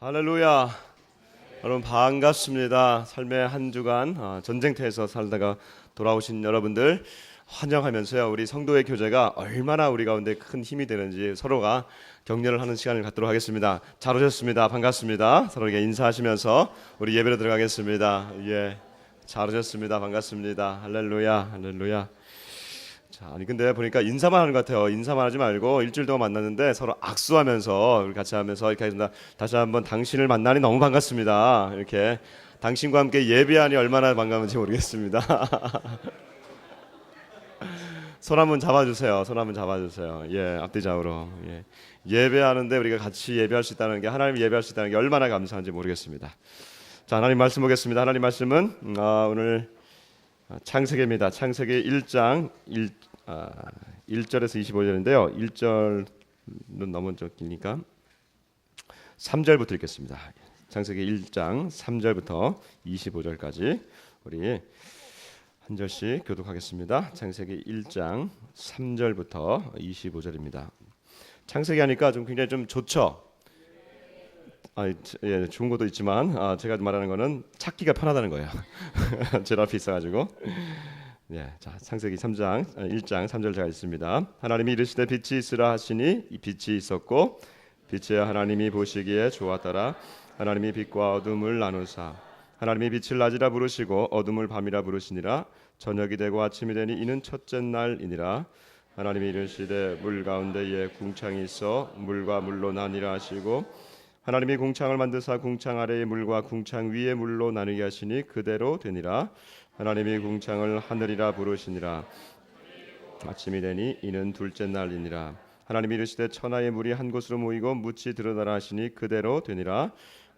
할렐루야. 여러분 반갑습니다. 삶의 한 주간 전쟁터에서 살다가 돌아오신 여러분들 환영하면서요, 우리 성도의 교제가 얼마나 우리 가운데 큰 힘이 되는지 서로가 격려를 하는 시간을 갖도록 하겠습니다. 잘 오셨습니다. 반갑습니다. 서로에게 인사하시면서 우리 예배로 들어가겠습니다. 예, 잘 오셨습니다. 반갑습니다. 할렐루야, 할렐루야. 자, 아니 근데 보니까 인사만 하는 것 같아요. 인사만 하지 말고 일주일 동안 만났는데 서로 악수하면서 우리 같이 하면서 이렇게 하겠습니다. 다시 한번 당신을 만나니 너무 반갑습니다. 이렇게 당신과 함께 예배하니 얼마나 반가운지 모르겠습니다. 손 한번 잡아주세요. 손 한번 잡아주세요. 예, 앞뒤좌우로. 예. 예배하는데 우리가 같이 예배할 수 있다는 게, 하나님 예배할 수 있다는 게 얼마나 감사한지 모르겠습니다. 자, 하나님 말씀 보겠습니다. 하나님 말씀은 오늘 창세기입니다. 창세기 1장 1절에서 25절인데요. 1절은 너무 좀 기니까 3절부터 읽겠습니다. 창세기 1장 3절부터 25절까지 우리 한 절씩 교독하겠습니다. 창세기 1장 3절부터 25절입니다. 창세기 하니까 좀 굉장히 좀 좋죠. 예, 좋은 것도 있지만 제가 말하는 거는 찾기가 편하다는 거예요. 제 앞에 있어가지고. 예, 자, 창세기 3장 1장 3절 제가 읽습니다. 하나님이 이르시되 빛이 있으라 하시니 이 빛이 있었고 빛이 하나님이 보시기에 좋았더라. 하나님이 빛과 어둠을 나누사 하나님이 빛을 낮이라 부르시고 어둠을 밤이라 부르시니라. 저녁이 되고 아침이 되니 이는 첫째 날이니라. 하나님이 이르시되 물 가운데에 궁창이 있어 물과 물로 나뉘라 하시고 하나님이 궁창을 만드사 궁창 아래의 물과 궁창 위의 물로 나누게 하시니 그대로 되니라. 하나님이 궁창을 하늘이라 부르시니라. 아침이 되니 이는 둘째 날이니라. 하나님이 이르시되 천하의 물이 한 곳으로 모이고 묻이 드러나라 하시니 그대로 되니라.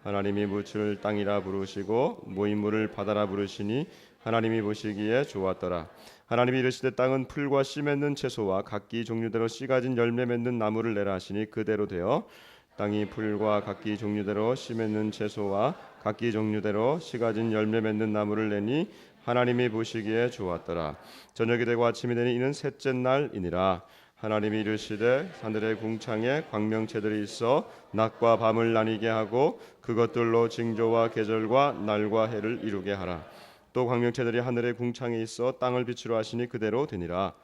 하나님이 묻을 땅이라 부르시고 모인 물을 바다라 부르시니 하나님이 보시기에 좋았더라. 하나님이 이르시되 땅은 풀과 씨 맺는 채소와 각기 종류대로 씨 가진 열매 맺는 나무를 내라 하시니 그대로 되어 땅이 풀과 각기 종류대로 씨 맺는 채소와 각기 종류대로 씨 가진 열매 맺는 나무를 내니 하나님이 보시기에 좋았더라. 저녁이 되고 아침이 되니 이는 셋째 날이니라. 하나님이 이르시되 하늘의 궁창에 광명체들이 있어 낮과 밤을 나뉘게 하고 그것들로 징조와 계절과 날과 해를 이루게 하라. 또 광명체들이 하늘의 궁창에 있어 땅을 빛으로 하시니 그대로 되니라.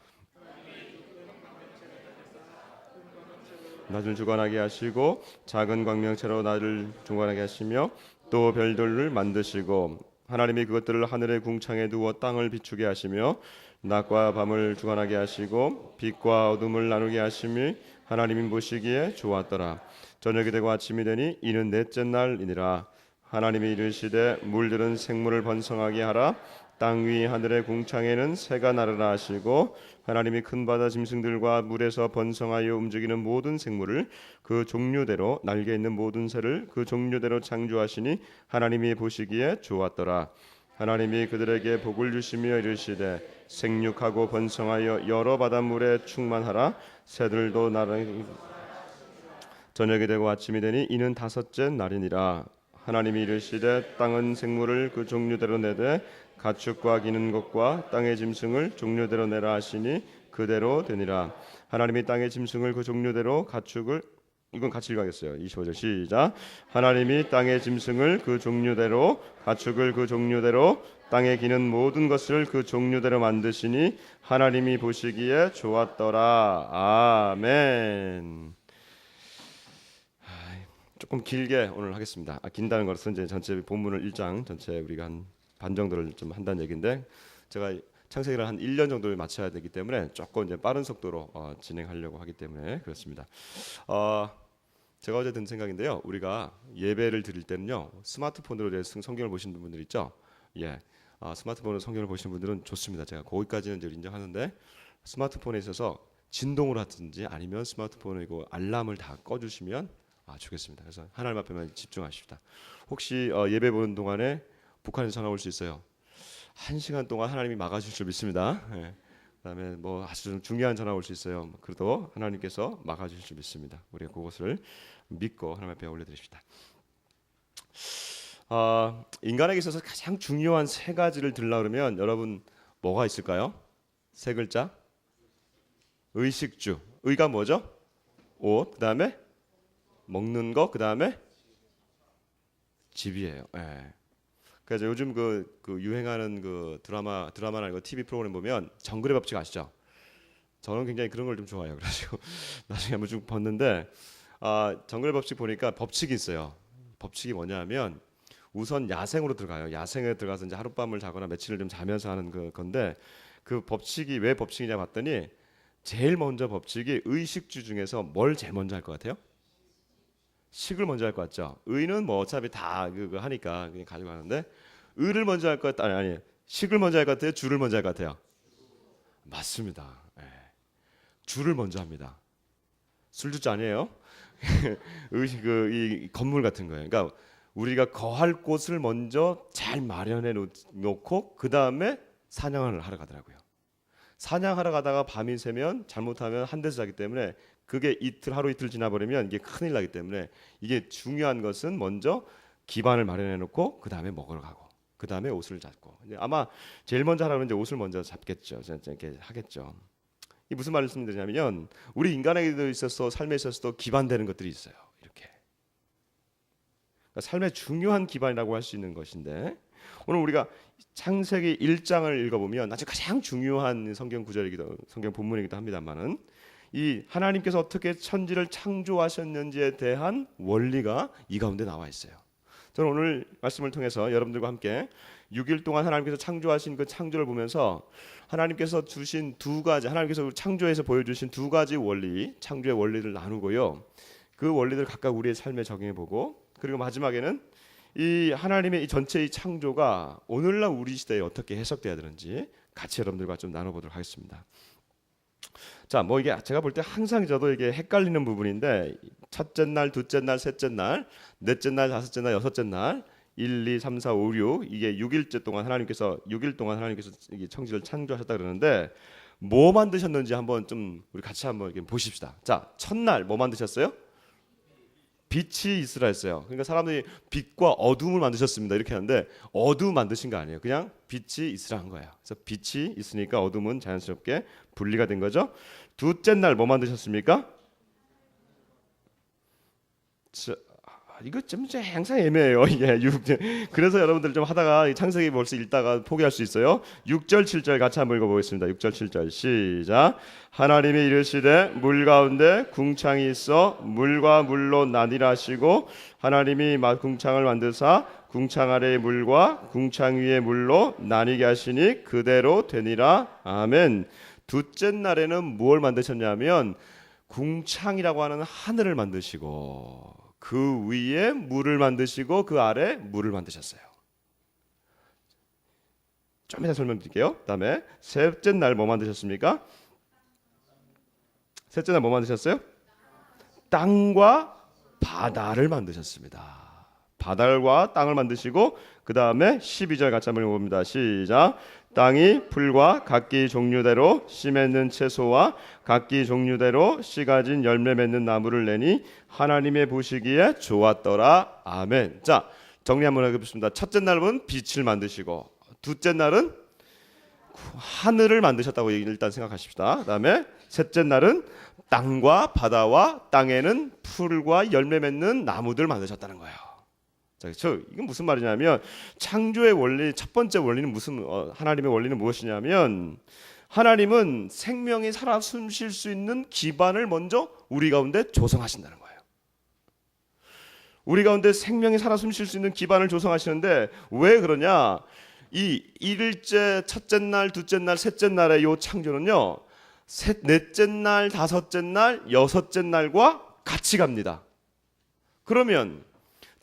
낮을 주관하게 하시고 작은 광명체로 낮을 주관하게 하시며 또 별들을 만드시고 하나님이 그것들을 하늘의 궁창에 두어 땅을 비추게 하시며 낮과 밤을 주관하게 하시고 빛과 어둠을 나누게 하심이 하나님이 보시기에 좋았더라. 저녁이 되고 아침이 되니 이는 넷째 날이니라. 하나님이 이르시되 물들은 생물을 번성하게 하라. 땅 위 하늘의 궁창에는 새가 나르라 하시고 하나님이 큰 바다 짐승들과 물에서 번성하여 움직이는 모든 생물을 그 종류대로 날개 있는 모든 새를 그 종류대로 창조하시니 하나님이 보시기에 좋았더라. 하나님이 그들에게 복을 주시며 이르시되 생육하고 번성하여 여러 바닷물에 충만하라. 새들도 나르 저녁이 되고 아침이 되니 이는 다섯째 날이니라. 하나님이 이르시되 땅은 생물을 그 종류대로 내되 가축과 기는 것과 땅의 짐승을 종류대로 내라 하시니 그대로 되니라. 하나님이 땅의 짐승을 그 종류대로 가축을 이건 같이 읽어야겠어요. 25절 시작. 하나님이 땅의 짐승을 그 종류대로 가축을 그 종류대로 땅에 기는 모든 것을 그 종류대로 만드시니 하나님이 보시기에 좋았더라. 아멘. 조금 길게 오늘 하겠습니다. 긴다는 것은 이제 전체 본문을 1장 전체 우리가 한 반 정도를 좀 한다는 얘기인데 제가 창세기를 한 1년 정도를 마쳐야 되기 때문에 조금 이제 빠른 속도로 진행하려고 하기 때문에 그렇습니다. 제가 어제 든 생각인데요. 우리가 예배를 드릴 때는요. 스마트폰으로 성경을 보시는 분들 있죠. 예, 스마트폰으로 성경을 보시는 분들은 좋습니다. 제가 거기까지는 이제 인정하는데 스마트폰에 있어서 진동을 하든지 아니면 스마트폰에 알람을 다 꺼주시면 좋겠습니다. 그래서 하나님 앞에만 집중하십시다. 혹시 예배 보는 동안에 북한에서 전화 올 수 있어요. 1시간 동안 하나님이 막아주실 줄 믿습니다. 예. 그다음에 뭐 아주 중요한 전화 올 수 있어요. 그래도 하나님께서 막아주실 줄 믿습니다. 우리가 그것을 믿고 하나님 앞에 올려드립시다. 인간에게 있어서 가장 중요한 세 가지를 들라 그러면 여러분 뭐가 있을까요? 세 글자. 의식주. 의가 뭐죠? 옷. 그다음에 먹는 거. 그다음에 집이에요. 예. 그래서 요즘 그 유행하는 그 드라마나 이거 TV 프로그램 보면 정글의 법칙 아시죠? 저는 굉장히 그런 걸 좀 좋아해요. 그래가지고 나중에 한번 쭉 봤는데 정글의 법칙 보니까 법칙이 있어요. 법칙이 뭐냐면 우선 야생으로 들어가요. 야생에 들어가서 이제 하룻밤을 자거나 며칠을 좀 자면서 하는 건데 그 법칙이 왜 법칙이냐 봤더니 제일 먼저 법칙이 의식주 중에서 뭘 제일 먼저 할 것 같아요? 식을 먼저 할 것 같죠. 의는 뭐 어차피 다 그거 하니까 그냥 가지고 가는데 의를 먼저 할 것 같다. 아니 식을 먼저 할 것 같아요. 주를 먼저 할 것 같아요. 맞습니다. 예. 주를 먼저 합니다. 술주자 아니에요? 이 건물 같은 거예요. 그러니까 우리가 거할 곳을 먼저 잘 마련해 놓고 그 다음에 사냥을 하러 가더라고요. 사냥하러 가다가 밤이 새면 잘못하면 한 데서 자기 때문에 그게 하루 이틀 지나버리면 이게 큰일 나기 때문에 이게 중요한 것은 먼저 기반을 마련해 놓고 그 다음에 먹으러 가고 그 다음에 옷을 잡고 아마 제일 먼저 하라면 이제 옷을 먼저 잡겠죠. 이렇게 하겠죠. 이 무슨 말씀드리냐면 우리 인간에게도 있어서 삶에 있어서도 기반되는 것들이 있어요. 이렇게 그러니까 삶의 중요한 기반이라고 할 수 있는 것인데 오늘 우리가 창세기 1장을 읽어보면 아주 가장 중요한 성경 본문이기도 합니다만은 이 하나님께서 어떻게 천지를 창조하셨는지에 대한 원리가 이 가운데 나와 있어요. 저는 오늘 말씀을 통해서 여러분들과 함께 6일 동안 하나님께서 창조하신 그 창조를 보면서 하나님께서 주신 하나님께서 창조에서 보여주신 두 가지 원리, 창조의 원리를 나누고요. 그 원리를 각각 우리의 삶에 적용해보고 그리고 마지막에는 이 하나님의 이 전체의 창조가 오늘날 우리 시대에 어떻게 해석돼야 되는지 같이 여러분들과 좀 나눠보도록 하겠습니다. 자, 뭐 이게 제가 볼 때 항상 저도 이게 헷갈리는 부분인데 첫째 날, 둘째 날, 셋째 날, 넷째 날, 다섯째 날, 여섯째 날 1, 2, 3, 4, 5, 6 이게 6일 동안 하나님께서 이 천지를 창조하셨다 그러는데 뭐 만드셨는지 한번 좀 우리 같이 한번 이렇게 보십시다. 자, 첫날 뭐 만드셨어요? 빛이 있으라 했어요. 그러니까 사람들이 빛과 어둠을 만드셨습니다. 이렇게 하는데 어둠 만드신 거 아니에요. 그냥 빛이 있으라 한 거예요. 그래서 빛이 있으니까 어둠은 자연스럽게 분리가 된 거죠. 둘째 날 뭐 만드셨습니까? 이거 좀 항상 애매해요. 이게 그래서 여러분들 좀 하다가 창세기 벌써 읽다가 포기할 수 있어요. 6절 7절 같이 한번 읽어보겠습니다. 6절 7절 시작. 하나님이 이르시되 물 가운데 궁창이 있어 물과 물로 나뉘라 하시고 하나님이 궁창을 만드사 궁창 아래의 물과 궁창 위의 물로 나뉘게 하시니 그대로 되니라. 아멘. 둘째 날에는 무엇을 만드셨냐면 궁창이라고 하는 하늘을 만드시고 그 위에 물을 만드시고 그 아래 물을 만드셨어요. 좀 이따 설명드릴게요. 그다음에 셋째 날 뭐 만드셨습니까? 셋째 날 뭐 만드셨어요? 땅과 바다를 만드셨습니다. 바다와 땅을 만드시고 그 다음에 12절 같이 한번 읽어봅니다. 시작. 땅이 풀과 각기 종류대로 씨 맺는 채소와 각기 종류대로 씨 가진 열매 맺는 나무를 내니 하나님의 보시기에 좋았더라. 아멘. 자, 정리 한번 해보겠습니다. 첫째 날은 빛을 만드시고 둘째 날은 하늘을 만드셨다고 일단 생각하십시다. 그 다음에 셋째 날은 땅과 바다와 땅에는 풀과 열매 맺는 나무들 만드셨다는 거예요. 자, 이건 무슨 말이냐면 창조의 원리 첫 번째 원리는 하나님의 원리는 무엇이냐면 하나님은 생명이 살아 숨쉴 수 있는 기반을 먼저 우리 가운데 조성하신다는 거예요. 우리 가운데 생명이 살아 숨쉴 수 있는 기반을 조성하시는데 왜 그러냐? 이 일일째, 첫째 날, 둘째 날, 셋째 날의 요 창조는요, 넷째 날, 다섯째 날, 여섯째 날과 같이 갑니다. 그러면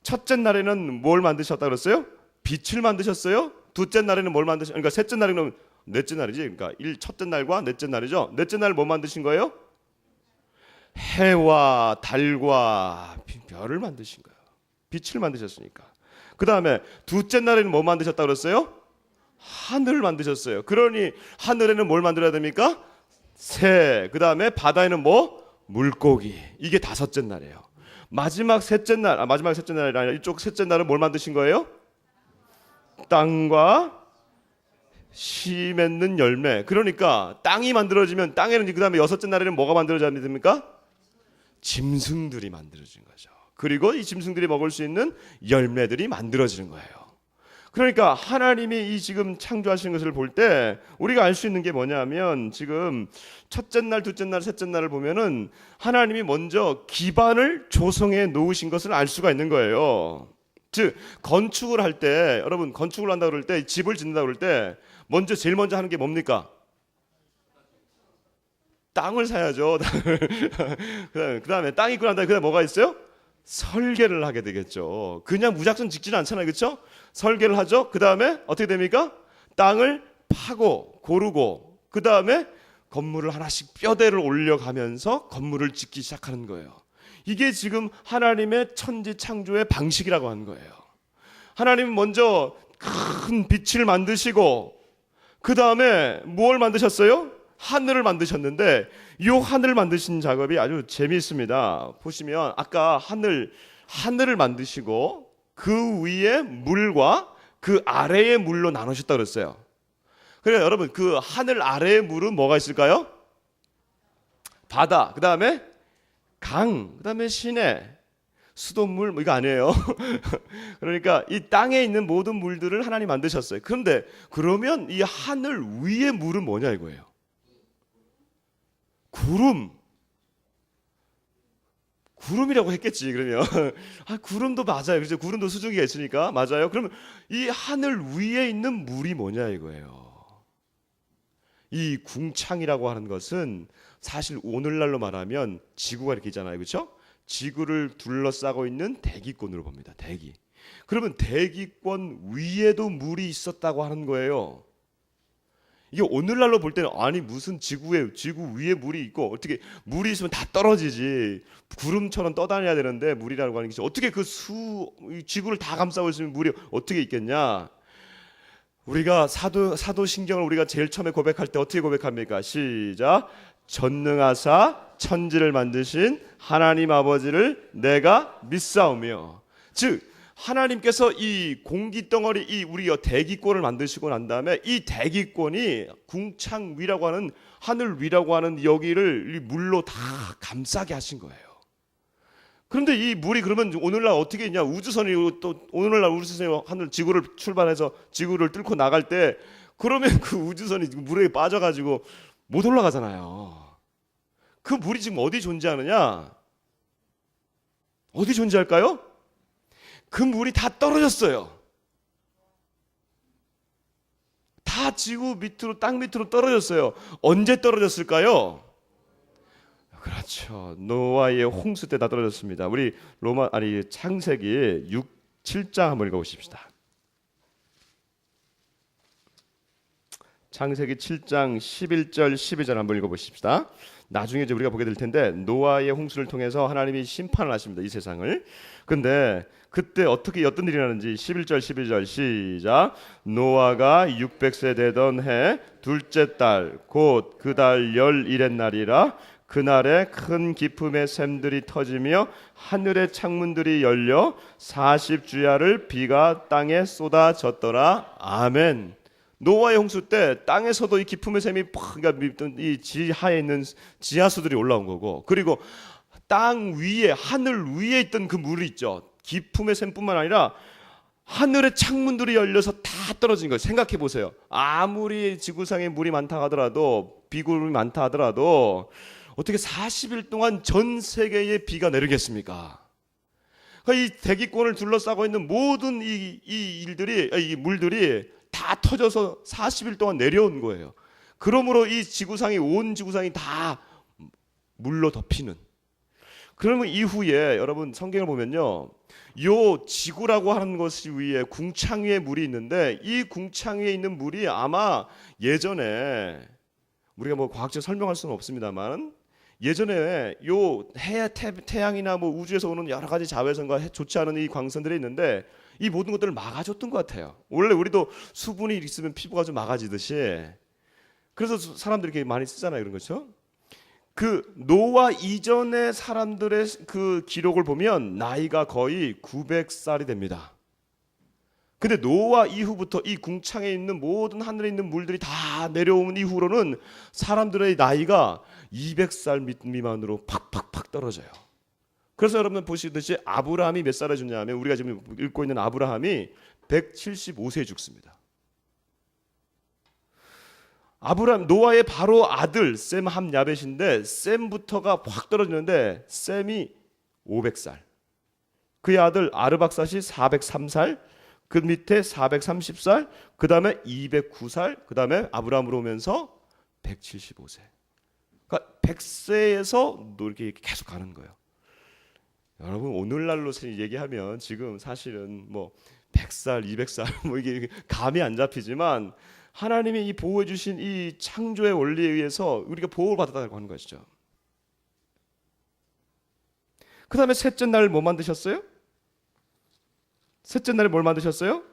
첫째 날에는 뭘 만드셨다 그랬어요? 빛을 만드셨어요. 둘째 날에는 뭘 만드셨어요? 그러니까 셋째 날에는 넷째 날이지. 그러니까 첫째 날과 넷째 날이죠. 넷째 날 뭐 만드신 거예요? 해와 달과 별을 만드신 거예요. 빛을 만드셨으니까. 그 다음에 둘째 날에는 뭐 만드셨다 그랬어요? 하늘을 만드셨어요. 그러니 하늘에는 뭘 만들어야 됩니까? 새. 그 다음에 바다에는 뭐? 물고기. 이게 다섯째 날이에요. 마지막 셋째 날이 아니라 이쪽 셋째 날은 뭘 만드신 거예요? 땅과 씨 맺는 열매. 그러니까 땅이 만들어지면 땅에는 그 다음에 여섯째 날에는 뭐가 만들어져야 됩니까? 짐승들이 만들어진 거죠. 그리고 이 짐승들이 먹을 수 있는 열매들이 만들어지는 거예요. 그러니까 하나님이 이 지금 창조하신 것을 볼 때 우리가 알 수 있는 게 뭐냐면 지금 첫째 날, 둘째 날, 셋째 날을 보면은 하나님이 먼저 기반을 조성해 놓으신 것을 알 수가 있는 거예요. 즉 건축을 할 때, 여러분 건축을 한다 그럴 때, 집을 짓는다 그럴 때 먼저 제일 먼저 하는 게 뭡니까? 땅을 사야죠. 그다음에 땅 있고 난 다음에 그다음에 뭐가 있어요? 설계를 하게 되겠죠. 그냥 무작정 짓지는 않잖아요, 그렇죠? 설계를 하죠. 그 다음에 어떻게 됩니까? 땅을 파고 고르고 그 다음에 건물을 하나씩 뼈대를 올려가면서 건물을 짓기 시작하는 거예요. 이게 지금 하나님의 천지 창조의 방식이라고 하는 거예요. 하나님은 먼저 큰 빛을 만드시고 그 다음에 뭘 만드셨어요? 하늘을 만드셨는데 이 하늘을 만드신 작업이 아주 재미있습니다. 보시면 아까 하늘을 만드시고 그 위에 물과 그 아래의 물로 나누셨다 그랬어요. 그러니까 여러분 그 하늘 아래의 물은 뭐가 있을까요? 바다, 그 다음에 강, 그 다음에 시내, 수돗물 뭐 이거 아니에요. 그러니까 이 땅에 있는 모든 물들을 하나님 만드셨어요. 그런데 그러면 이 하늘 위의 물은 뭐냐 이거예요. 구름이라고 했겠지. 그러면 구름도 맞아요. 그렇죠? 구름도 수증기가 있으니까 맞아요. 그러면 이 하늘 위에 있는 물이 뭐냐 이거예요. 이 궁창이라고 하는 것은 사실 오늘날로 말하면 지구가 이렇게 있잖아요, 그렇죠? 지구를 둘러싸고 있는 대기권으로 봅니다. 대기. 그러면 대기권 위에도 물이 있었다고 하는 거예요. 이게 오늘날로 볼 때는 아니 무슨 지구 위에 물이 있고 어떻게 물이 있으면 다 떨어지지 구름처럼 떠다녀야 되는데 물이라고 하는 게 어떻게 지구를 다 감싸고 있으면 물이 어떻게 있겠냐? 우리가 사도신경을 우리가 제일 처음에 고백할 때 어떻게 고백합니까? 시작. 전능하사 천지를 만드신 하나님 아버지를 내가 믿사오며. 즉 하나님께서 이 공기덩어리 이 우리 대기권을 만드시고 난 다음에 이 대기권이 궁창 위라고 하는 하늘 위라고 하는 여기를 물로 다 감싸게 하신 거예요. 그런데 이 물이 그러면 오늘날 어떻게 있냐? 우주선이 또 오늘날 우주선이 하늘 지구를 출발해서 지구를 뚫고 나갈 때 그러면 그 우주선이 물에 빠져가지고 못 올라가잖아요. 그 물이 지금 어디 존재하느냐? 어디 존재할까요? 그 물이 다 떨어졌어요. 다 지구 밑으로 땅 밑으로 떨어졌어요. 언제 떨어졌을까요? 그렇죠. 노아의 홍수 때 다 떨어졌습니다. 우리 창세기 7장 한번 읽어보십시다. 창세기 7장 11절 12절 한번 읽어보십시다. 나중에 이제 우리가 보게 될 텐데 노아의 홍수를 통해서 하나님이 심판을 하십니다. 이 세상을. 근데 그때 어떤 일이 나는지 11절 12절 시작. 노아가 600세 되던 해 둘째 달 곧 그 달 11의 날이라 그날에 큰 기품의 샘들이 터지며 하늘의 창문들이 열려 40주야를 비가 땅에 쏟아졌더라. 아멘. 노아의 홍수 때 땅에서도 이 기품의 샘이 그러니까 이 지하에 있는 지하수들이 올라온 거고, 그리고 땅 위에 하늘 위에 있던 그 물이 있죠. 기품의 샘뿐만 아니라 하늘의 창문들이 열려서 다 떨어진 거예요. 생각해 보세요. 아무리 지구상에 물이 많다 하더라도 비구름이 많다 하더라도 어떻게 40일 동안 전 세계에 비가 내리겠습니까? 이 대기권을 둘러싸고 있는 모든 이 물들이 다 터져서 40일 동안 내려온 거예요. 그러므로 온 지구상이 다 물로 덮이는. 그러면 이후에 여러분 성경을 보면요, 요 지구라고 하는 것이 위에 궁창 위에 물이 있는데 이 궁창 위에 있는 물이 아마 예전에 우리가 뭐 과학적 설명할 수는 없습니다만 예전에 요 태양이나 뭐 우주에서 오는 여러 가지 자외선과 좋지 않은 이 광선들이 있는데 이 모든 것들을 막아줬던 것 같아요. 원래 우리도 수분이 있으면 피부가 좀 막아지듯이 그래서 사람들이 이렇게 많이 쓰잖아요, 그런 거죠. 그 노아 이전의 사람들의 그 기록을 보면 나이가 거의 900살이 됩니다. 근데 노아 이후부터 이 궁창에 있는 모든 하늘에 있는 물들이 다 내려오는 이후로는 사람들의 나이가 200살 미만으로 팍팍팍 떨어져요. 그래서 여러분 보시듯이 아브라함이 몇 살에 죽냐면, 우리가 지금 읽고 있는 아브라함이 175세에 죽습니다. 아브라함, 노아의 바로 아들 셈 함 야벳인데, 셈부터가 확 떨어지는데 셈이 500살, 그의 아들 아르박삿이 403살, 그 밑에 430살, 그 다음에 209살, 그 다음에 아브라함으로 오면서 175세. 그러니까 100세에서 이렇게 계속 가는 거예요. 여러분, 오늘날로 얘기하면 지금 사실은 뭐 100살, 200살 뭐 이게 감이 안 잡히지만, 하나님이 이 보호해 주신 이 창조의 원리에 의해서 우리가 보호를 받았다고 하는 것이죠. 그 다음에 셋째 날 뭐 만드셨어요? 셋째 날에 뭘 만드셨어요?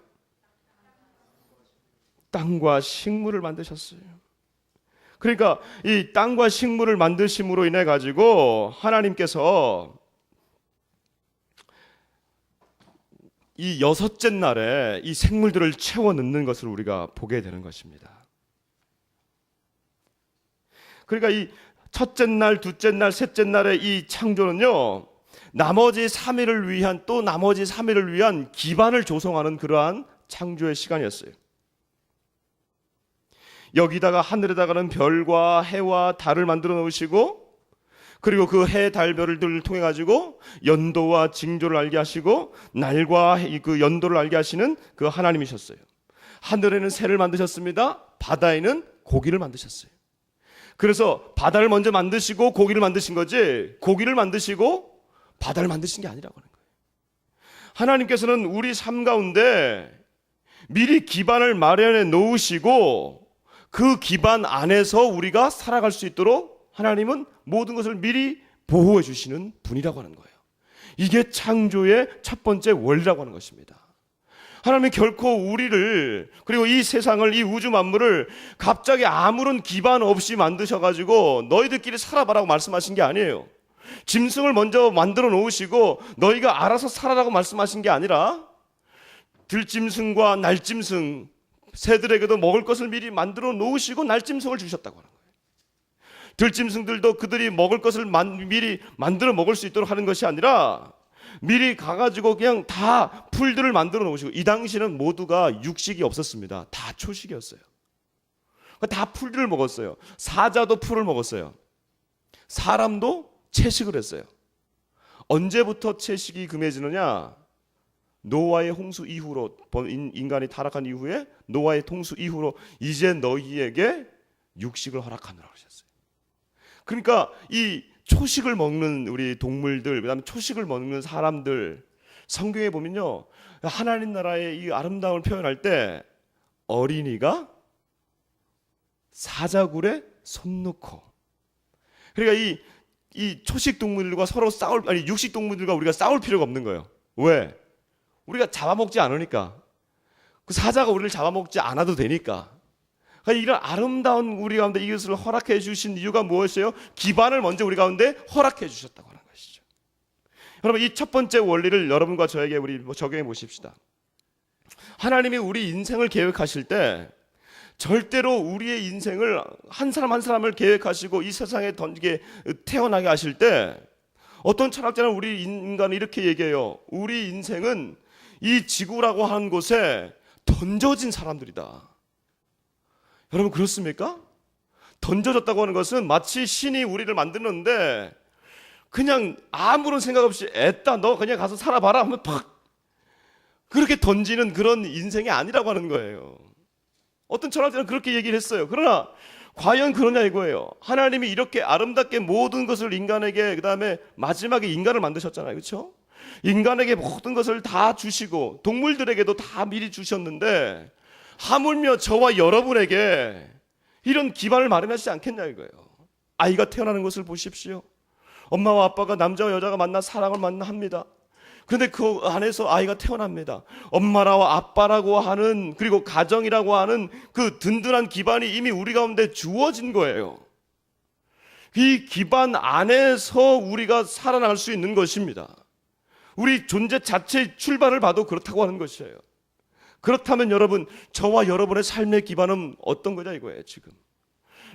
땅과 식물을 만드셨어요. 그러니까 이 땅과 식물을 만드심으로 인해 가지고 하나님께서 이 여섯째 날에 이 생물들을 채워 넣는 것을 우리가 보게 되는 것입니다. 그러니까 이 첫째 날, 둘째 날, 셋째 날의 이 창조는요, 나머지 3일을 위한, 또 나머지 3일을 위한 기반을 조성하는 그러한 창조의 시간이었어요. 여기다가 하늘에다가는 별과 해와 달을 만들어 놓으시고, 그리고 그 해, 달, 별들을 통해 가지고 연도와 징조를 알게 하시고, 날과 그 연도를 알게 하시는 그 하나님이셨어요. 하늘에는 새를 만드셨습니다. 바다에는 고기를 만드셨어요. 그래서 바다를 먼저 만드시고 고기를 만드신 거지, 고기를 만드시고 바다를 만드신 게 아니라고 하는 거예요. 하나님께서는 우리 삶 가운데 미리 기반을 마련해 놓으시고, 그 기반 안에서 우리가 살아갈 수 있도록 하나님은 모든 것을 미리 보호해 주시는 분이라고 하는 거예요. 이게 창조의 첫 번째 원리라고 하는 것입니다. 하나님은 결코 우리를, 그리고 이 세상을, 이 우주 만물을 갑자기 아무런 기반 없이 만드셔가지고 너희들끼리 살아봐라고 말씀하신 게 아니에요. 짐승을 먼저 만들어 놓으시고 너희가 알아서 살아라고 말씀하신 게 아니라, 들짐승과 날짐승, 새들에게도 먹을 것을 미리 만들어 놓으시고 날짐승을 주셨다고 하는 거예요. 들짐승들도 그들이 먹을 것을 미리 만들어 먹을 수 있도록 하는 것이 아니라, 미리 가가지고 그냥 다 풀들을 만들어 놓으시고, 이 당시는 모두가 육식이 없었습니다. 다 초식이었어요. 다 풀들을 먹었어요. 사자도 풀을 먹었어요. 사람도 채식을 했어요. 언제부터 채식이 금해지느냐? 노아의 홍수 이후로, 인간이 타락한 이후에 노아의 홍수 이후로 이제 너희에게 육식을 허락하노라 하셨어요. 그러니까 이 초식을 먹는 우리 동물들, 그다음에 초식을 먹는 사람들, 성경에 보면요, 하나님 나라의 이 아름다움을 표현할 때 어린이가 사자굴에 손 놓고, 그러니까 이 초식 동물들과 서로 육식 동물들과 우리가 싸울 필요가 없는 거예요. 왜? 우리가 잡아먹지 않으니까. 그 사자가 우리를 잡아먹지 않아도 되니까. 그러니까 이런 아름다운 우리 가운데 이것을 허락해 주신 이유가 무엇이에요? 기반을 먼저 우리 가운데 허락해 주셨다고 하는 것이죠. 여러분, 이 첫 번째 원리를 여러분과 저에게 우리 적용해 보십시다. 하나님이 우리 인생을 계획하실 때 절대로 우리의 인생을 한 사람 한 사람을 계획하시고 이 세상에 태어나게 하실 때, 어떤 철학자는 우리 인간을 이렇게 얘기해요. 우리 인생은 이 지구라고 하는 곳에 던져진 사람들이다. 여러분, 그렇습니까? 던져졌다고 하는 것은 마치 신이 우리를 만드는데 그냥 아무런 생각 없이 애따 너 그냥 가서 살아봐라 하면 팍 그렇게 던지는 그런 인생이 아니라고 하는 거예요. 어떤 철학자는 그렇게 얘기를 했어요. 그러나 과연 그러냐 이거예요. 하나님이 이렇게 아름답게 모든 것을 인간에게, 그 다음에 마지막에 인간을 만드셨잖아요. 그렇죠? 인간에게 모든 것을 다 주시고 동물들에게도 다 미리 주셨는데, 하물며 저와 여러분에게 이런 기반을 마련하시지 않겠냐 이거예요. 아이가 태어나는 것을 보십시오. 엄마와 아빠가, 남자와 여자가 만나 사랑을 합니다. 그런데 그 안에서 아이가 태어납니다. 엄마라고 아빠라고 하는, 그리고 가정이라고 하는 그 든든한 기반이 이미 우리 가운데 주어진 거예요. 이 기반 안에서 우리가 살아날 수 있는 것입니다. 우리 존재 자체의 출발을 봐도 그렇다고 하는 것이에요. 그렇다면 여러분, 저와 여러분의 삶의 기반은 어떤 거냐 이거예요. 지금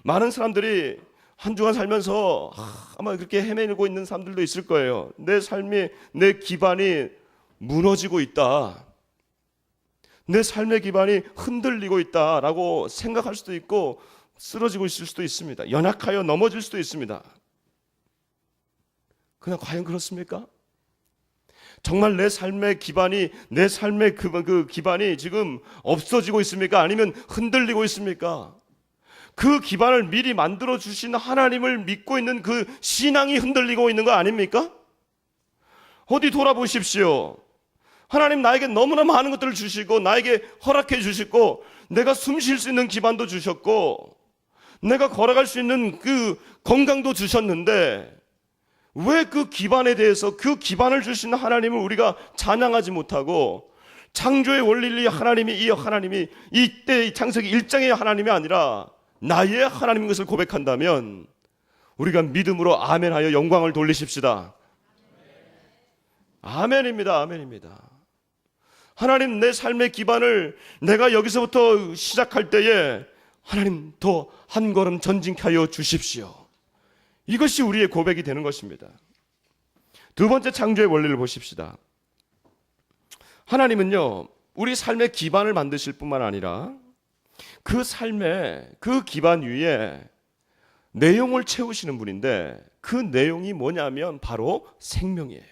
많은 사람들이 한 주간 살면서 아마 그렇게 헤매고 있는 사람들도 있을 거예요. 내 삶이, 내 기반이 무너지고 있다, 내 삶의 기반이 흔들리고 있다라고 생각할 수도 있고 쓰러지고 있을 수도 있습니다. 연약하여 넘어질 수도 있습니다. 그냥 과연 그렇습니까? 정말 내 삶의 기반이, 내 삶의 그 기반이 지금 없어지고 있습니까? 아니면 흔들리고 있습니까? 그 기반을 미리 만들어 주신 하나님을 믿고 있는 그 신앙이 흔들리고 있는 거 아닙니까? 어디 돌아보십시오. 하나님 나에게 너무나 많은 것들을 주시고 나에게 허락해 주시고 내가 숨 쉴 수 있는 기반도 주셨고 내가 걸어갈 수 있는 그 건강도 주셨는데 왜 그 기반에 대해서, 그 기반을 주신 하나님을 우리가 찬양하지 못하고 창조의 원리를 하나님이 이때 창세기 1장의 하나님이 아니라 나의 하나님인 것을 고백한다면 우리가 믿음으로 아멘하여 영광을 돌리십시다. 아멘입니다. 아멘입니다. 하나님, 내 삶의 기반을 내가 여기서부터 시작할 때에 하나님 더 한 걸음 전진케 하여 주십시오. 이것이 우리의 고백이 되는 것입니다. 두 번째 창조의 원리를 보십시다. 하나님은요, 우리 삶의 기반을 만드실 뿐만 아니라 그 삶의 그 기반 위에 내용을 채우시는 분인데 그 내용이 뭐냐면 바로 생명이에요.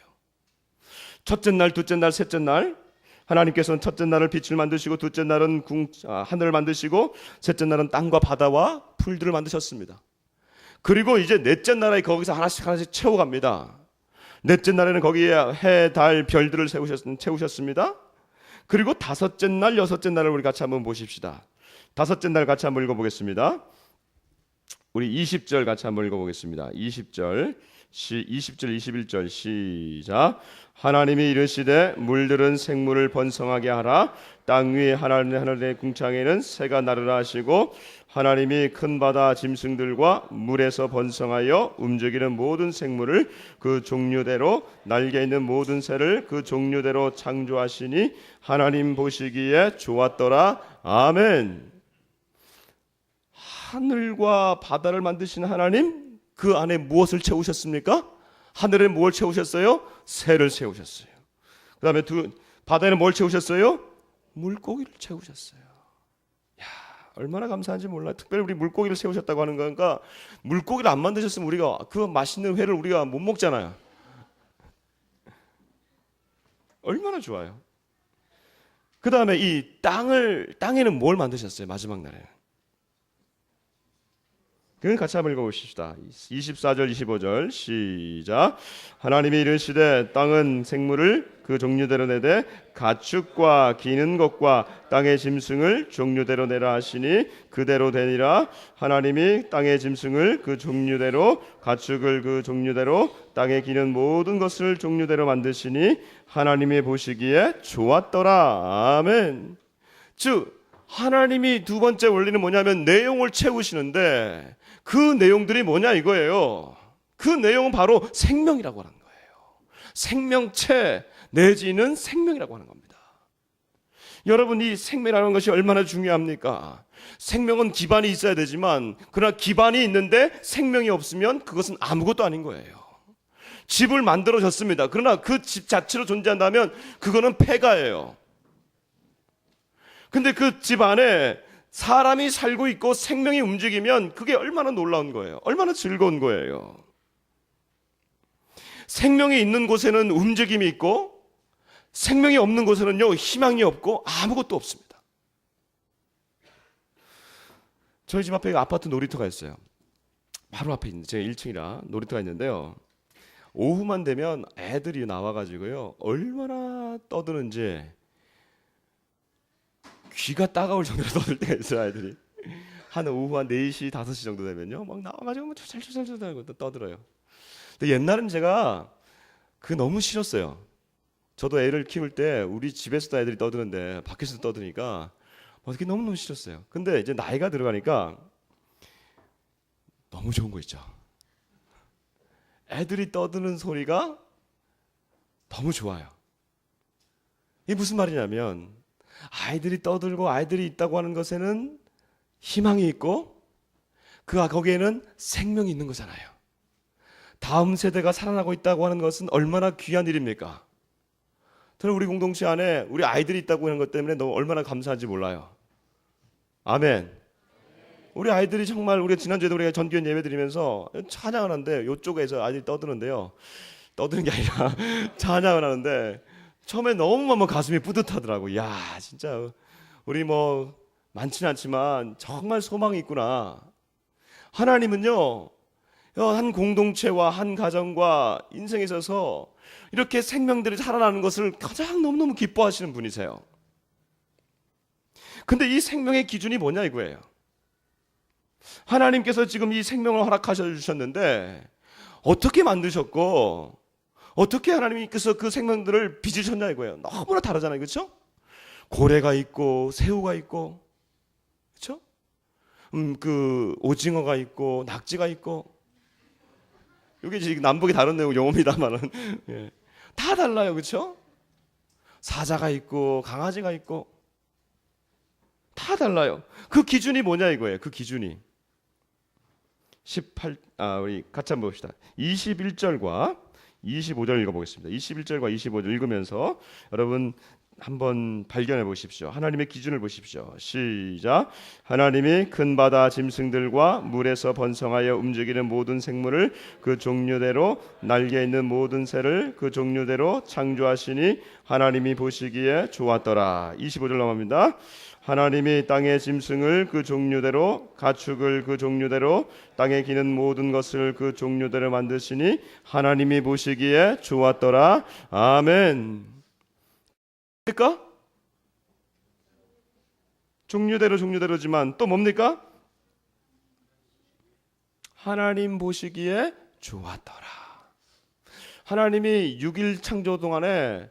첫째 날, 둘째 날, 셋째 날 하나님께서는 첫째 날을 빛을 만드시고 둘째 날은 하늘을 만드시고 셋째 날은 땅과 바다와 풀들을 만드셨습니다. 그리고 이제 넷째 날에 거기서 하나씩 채워갑니다. 넷째 날에는 거기에 해, 달, 별들을 채우셨습니다. 그리고 다섯째 날, 여섯째 날을 우리 같이 한번 보십시다. 다섯째 날 같이 한번 읽어보겠습니다. 우리 20절 같이 한번 읽어보겠습니다. 20절, 21절 시작. 하나님이 이르시되 물들은 생물을 번성하게 하라. 땅 위에 하늘의 궁창에는 새가 나르라 하시고 하나님이 큰 바다 짐승들과 물에서 번성하여 움직이는 모든 생물을 그 종류대로 날개 있는 모든 새를 그 종류대로 창조하시니 하나님 보시기에 좋았더라. 아멘. 하늘과 바다를 만드신 하나님, 그 안에 무엇을 채우셨습니까? 하늘에 뭘 채우셨어요? 새를 채우셨어요. 그 다음에 바다에는 뭘 채우셨어요? 물고기를 채우셨어요. 야, 얼마나 감사한지 몰라요. 특별히 우리 물고기를 채우셨다고 하는 거니까 물고기를 안 만드셨으면 우리가 그 맛있는 회를 우리가 못 먹잖아요. 얼마나 좋아요. 그 다음에 이 땅에는 뭘 만드셨어요? 마지막 날에. 그건 같이 한번 읽어보십시다. 24절 25절 시작. 하나님이 이르시되 땅은 생물을 그 종류대로 내되 가축과 기는 것과 땅의 짐승을 종류대로 내라 하시니 그대로 되니라. 하나님이 땅의 짐승을 그 종류대로 가축을 그 종류대로 땅에 기는 모든 것을 종류대로 만드시니 하나님이 보시기에 좋았더라. 아멘. 즉 하나님이 두 번째 원리는 뭐냐면 내용을 채우시는데 그 내용들이 뭐냐 이거예요. 그 내용은 바로 생명이라고 하는 거예요. 생명체 내지는 생명이라고 하는 겁니다. 여러분, 이 생명이라는 것이 얼마나 중요합니까? 생명은 기반이 있어야 되지만 그러나 기반이 있는데 생명이 없으면 그것은 아무것도 아닌 거예요. 집을 만들어졌습니다. 그러나 그 집 자체로 존재한다면 그거는 폐가예요. 근데 그 집 안에 사람이 살고 있고 생명이 움직이면 그게 얼마나 놀라운 거예요. 얼마나 즐거운 거예요. 생명이 있는 곳에는 움직임이 있고 생명이 없는 곳에는요 희망이 없고 아무것도 없습니다. 저희 집 앞에 아파트 놀이터가 있어요. 바로 앞에 있는 제 1층이라 놀이터가 있는데요. 오후만 되면 애들이 나와가지고요 얼마나 떠드는지 귀가 따가울 정도로 떠들 때가 있어요. 아이들이 한 오후 한 4시 5시 정도 되면요 막 나와가지고 막 찰찰찰찰 떠들어요. 근데 옛날엔 제가 그게 너무 싫었어요. 저도 애를 키울 때 우리 집에서도 애들이 떠드는데 밖에서도 떠드니까 그게 너무너무 싫었어요. 근데 이제 나이가 들어가니까 너무 좋은 거 있죠. 애들이 떠드는 소리가 너무 좋아요. 이게 무슨 말이냐면 아이들이 떠들고 아이들이 있다고 하는 것에는 희망이 있고 거기에는 생명이 있는 거잖아요. 다음 세대가 살아나고 있다고 하는 것은 얼마나 귀한 일입니까? 저는 우리 공동체 안에 우리 아이들이 있다고 하는 것 때문에 너무 얼마나 감사한지 몰라요. 아멘. 우리 아이들이 정말, 우리가 지난주에도 우리가 전교연 예배 드리면서 찬양을 하는데 이쪽에서 아이들이 떠드는데요. 떠드는 게 아니라 찬양을 하는데 처음에 너무 가슴이 뿌듯하더라고. 야, 진짜 우리 뭐 많지는 않지만 정말 소망이 있구나. 하나님은요, 한 공동체와 한 가정과 인생에 있어서 이렇게 생명들이 살아나는 것을 가장 너무너무 기뻐하시는 분이세요. 근데 이 생명의 기준이 뭐냐 이거예요. 하나님께서 지금 이 생명을 허락하셔 주셨는데 어떻게 만드셨고 어떻게 하나님께서 그 생명들을 빚으셨냐 이거예요. 너무나 다르잖아요. 그렇죠? 고래가 있고 새우가 있고, 그렇죠? 그 오징어가 있고 낙지가 있고, 이게 지금 남북이 다른 내용 용어입니다만은 예. 다 달라요. 그렇죠? 사자가 있고 강아지가 있고 다 달라요. 그 기준이 뭐냐 이거예요. 그 기준이 우리 같이 한번 봅시다. 21절과 25절 읽어보겠습니다. 21절과 25절 읽으면서 여러분 한번 발견해 보십시오. 하나님의 기준을 보십시오. 시작. 하나님이 큰 바다 짐승들과 물에서 번성하여 움직이는 모든 생물을 그 종류대로, 날개 있는 모든 새를 그 종류대로 창조하시니 하나님이 보시기에 좋았더라. 25절 넘어갑니다. 하나님이 땅의 짐승을 그 종류대로, 가축을 그 종류대로, 땅에 기는 모든 것을 그 종류대로 만드시니 하나님이 보시기에 좋았더라. 아멘. 뭡니까? 종류대로지만 또 뭡니까? 하나님 보시기에 좋았더라. 하나님이 6일 창조 동안에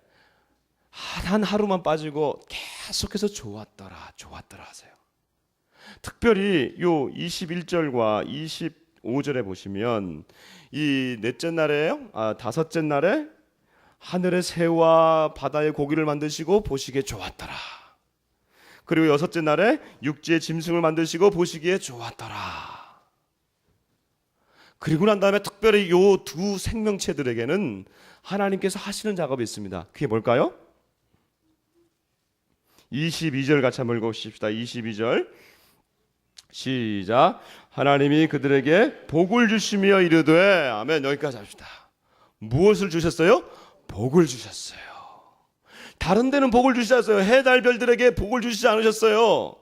한 하루만 빠지고 계속해서 좋았더라 하세요. 특별히 요 21절과 25절에 보시면 이 넷째 날에요, 다섯째 날에 하늘의 새와 바다의 고기를 만드시고 보시기에 좋았더라. 그리고 여섯째 날에 육지의 짐승을 만드시고 보시기에 좋았더라. 그리고 난 다음에 특별히 요 두 생명체들에게는 하나님께서 하시는 작업이 있습니다. 그게 뭘까요? 22절 같이 한번 읽어보십시다. 22절 시작. 하나님이 그들에게 복을 주시며 이르되, 아멘. 여기까지 합시다. 무엇을 주셨어요? 복을 주셨어요. 다른 데는 복을 주셨어요. 해, 달, 별들에게 복을 주시지 않으셨어요.